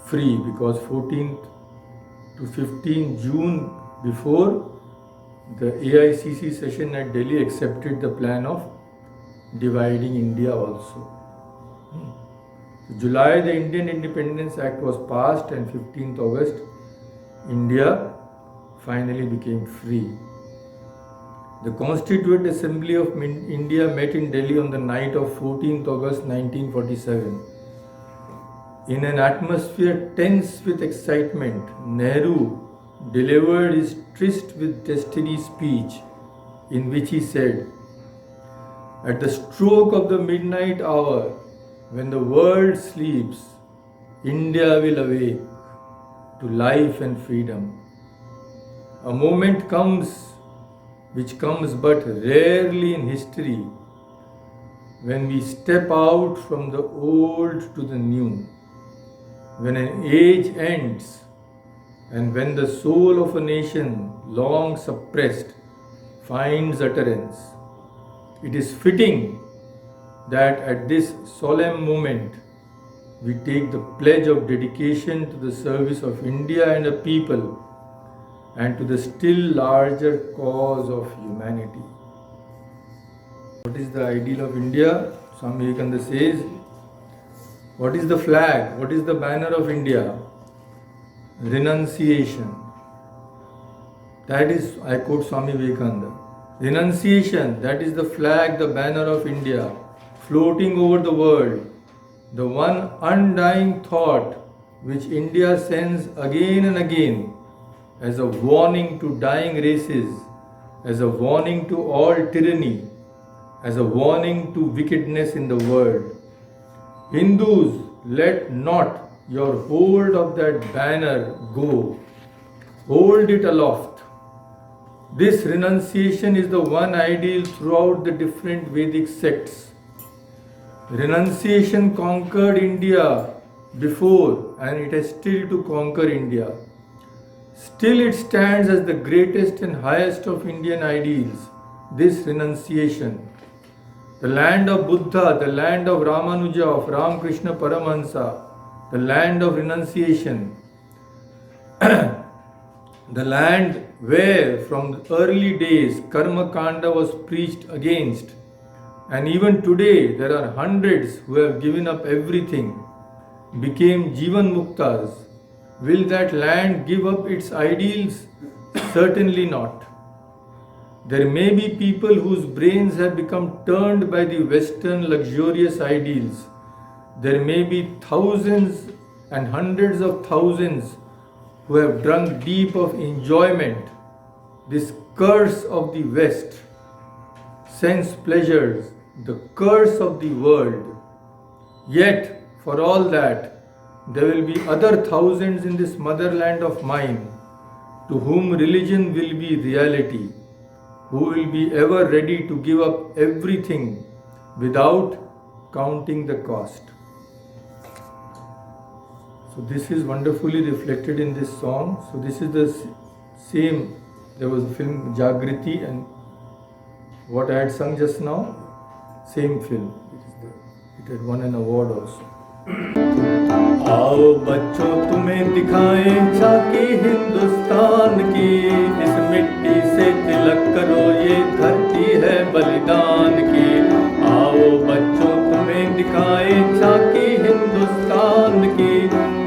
free because 14th to 15th June before, the AICC session at Delhi accepted the plan of dividing India also. July, the Indian Independence Act was passed, and 15th August, India finally became free. The Constituent Assembly of India met in Delhi on the night of 14th August 1947. In an atmosphere tense with excitement, Nehru delivered his Tryst with Destiny speech, in which he said, "At the stroke of the midnight hour, when the world sleeps, India will awake to life and freedom. A moment comes which comes but rarely in history, when we step out from the old to the new, when an age ends, and when the soul of a nation, long suppressed, finds utterance. It is fitting that at this solemn moment we take the pledge of dedication to the service of India and her people, and to the still larger cause of humanity." What is the ideal of India? Swami Vivekananda says, what is the flag? What is the banner of India? Renunciation. That is, I quote Swami Vivekananda, renunciation, that is the flag, the banner of India, floating over the world, the one undying thought which India sends again and again as a warning to dying races, as a warning to all tyranny, as a warning to wickedness in the world. Hindus, let not your hold of that banner go. Hold it aloft. This renunciation is the one ideal throughout the different Vedic sects. Renunciation conquered India before, and it has still to conquer India. Still it stands as the greatest and highest of Indian ideals, this renunciation. The land of Buddha, the land of Ramanuja, of Ramakrishna Paramahansa, the land of renunciation, the land where from the early days Karma Kanda was preached against, and even today there are hundreds who have given up everything, became Jivan Muktas. Will that land give up its ideals? Certainly not. There may be people whose brains have become turned by the Western luxurious ideals. There may be thousands and hundreds of thousands who have drunk deep of enjoyment, this curse of the West, sense pleasures, the curse of the world. Yet, for all that, there will be other thousands in this motherland of mine to whom religion will be reality, who will be ever ready to give up everything without counting the cost. So this is wonderfully reflected in this song. So this is the same, there was a film Jagriti, and what I had sung just now, same film. It had won an award also. आओ बच्चों तुम्हें दिखाएं झांकी हिंदुस्तान की, इस मिट्टी से तिलक करो ये धरती है बलिदान की। आओ बच्चों तुम्हें दिखाएं झांकी हिंदुस्तान की,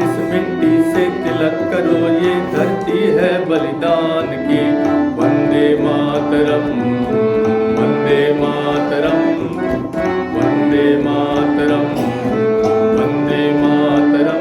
इस मिट्टी से तिलक करो ये धरती है बलिदान की। वंदे मातरम, वंदे मातरम, वंदे मातरम, वंदे मातरम।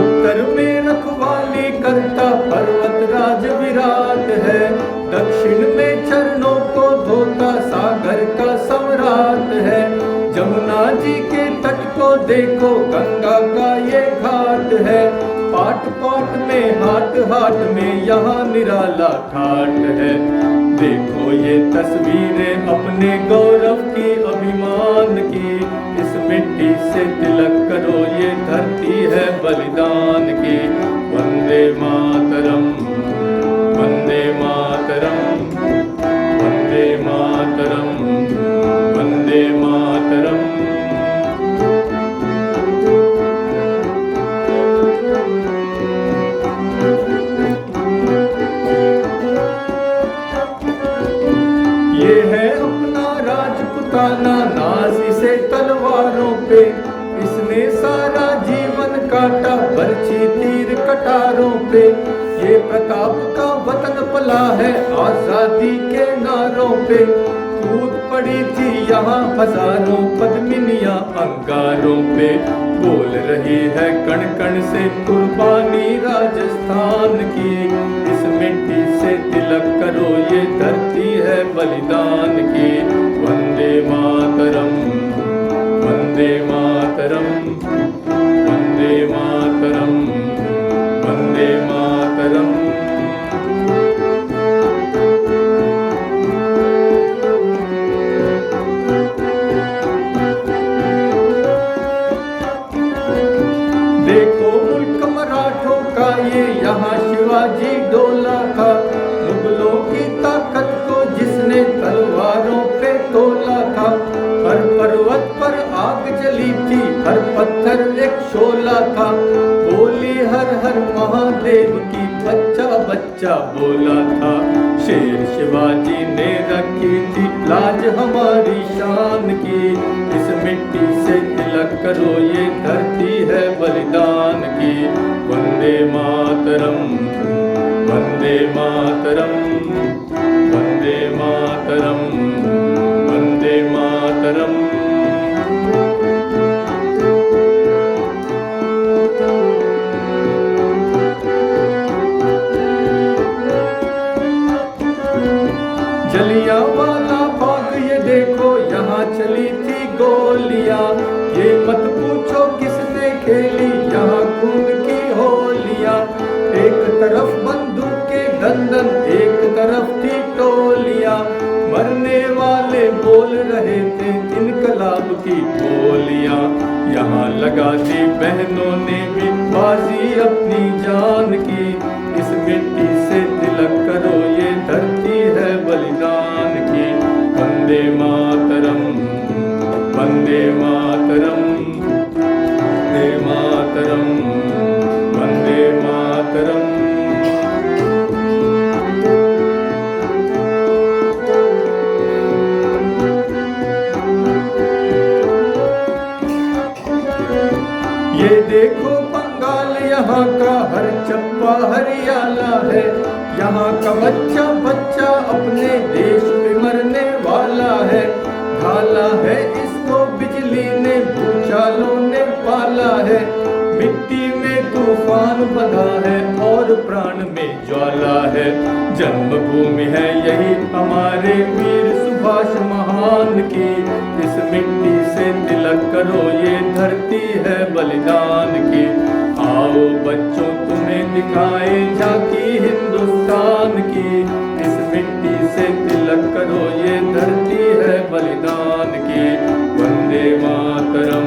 उत्तर में रखवाली करता पर्वत राज विराट है, दक्षिण में चरणों को धोता सागर का सम्राट है। जमुना जी के तट को देखो गंगा का ये घाट है, पाट पाट में हाट हाट में यहाँ निराला ठाट है। देखो ये तस्वीरें अपने गौरव की अभिमान की, इस मिट्टी से तिलक करो ये धरती है बलिदान की। वंदे मातरम, वंदे मातरम, वंदे मातरम, वंदे मातरम। ये है अपना राजपुताना, नाज इसे तलवारों पे, इसने सारा जीवन काटा बरछी तीर कटारों पे। ये प्रताप का वतन पला है आजादी के नारों पे, कूद पड़ी थी यहाँ हजारों पद्मिनियां अंगारों पे। बोल रही है कण कण से कुर्बानी राजस्थान की, इस मिट्टी से तिलक करो ये धरती है बलिदान की। वंदे मातरम, वंदे मातरम, वंदे मातरम, वंदे मातरम। देखो मुल्क मराठों का ये यहाँ शिवाजी डोला था, मुगलों की ताकत को जिसने तलवारों पे तोला था। हर पर्वत पर आग जली थी, हर पत्थर एक शोला था, बोली हर हर महादेव की बच्चा बच्चा बोला था। शेर शिवाजी ने रखी थी लाज हमारी शान की, इस मिट्टी से तिलक करो ये धरती है बलिदान की। वंदे मातरम, वंदे मातरम, वंदे मातरम, वंदे मातरम। जलियांवाला बाग ये देखो यहाँ चली थी गोलियां, ये मत पूछो किसने खेली यहाँ खून की होलियां। एक तरफ बंदूकें दंदन, एक तरफ थी टोलियां, मरने वाले बोल रहे थे इनकलाब की बोलियां। यहाँ लगा दी बहनों ने भी बाजी अपनी जान की, इस मिट्टी से तिलक करो ये धरती है बलिदान की। वंदे मातरम, वंदे मातरम, वंदे मातरम, वंदे मातरम। ये देखो बंगाल यहाँ का हर चप्पा हरियाला है, यहाँ का बच्चा बच्चा अपने देश पे मरने वाला है। ढाला है इसको बिजली ने, भूचालों ने पाला है, मिट्टी में तूफान बंधा है है। जन्मभूमि है यही हमारे वीर सुभाष महान की, इस मिट्टी से तिलक करो ये धरती है बलिदान की। आओ बच्चों तुम्हें दिखाए झांकी हिंदुस्तान की, इस मिट्टी से तिलक करो ये धरती है बलिदान की। वंदे मातरम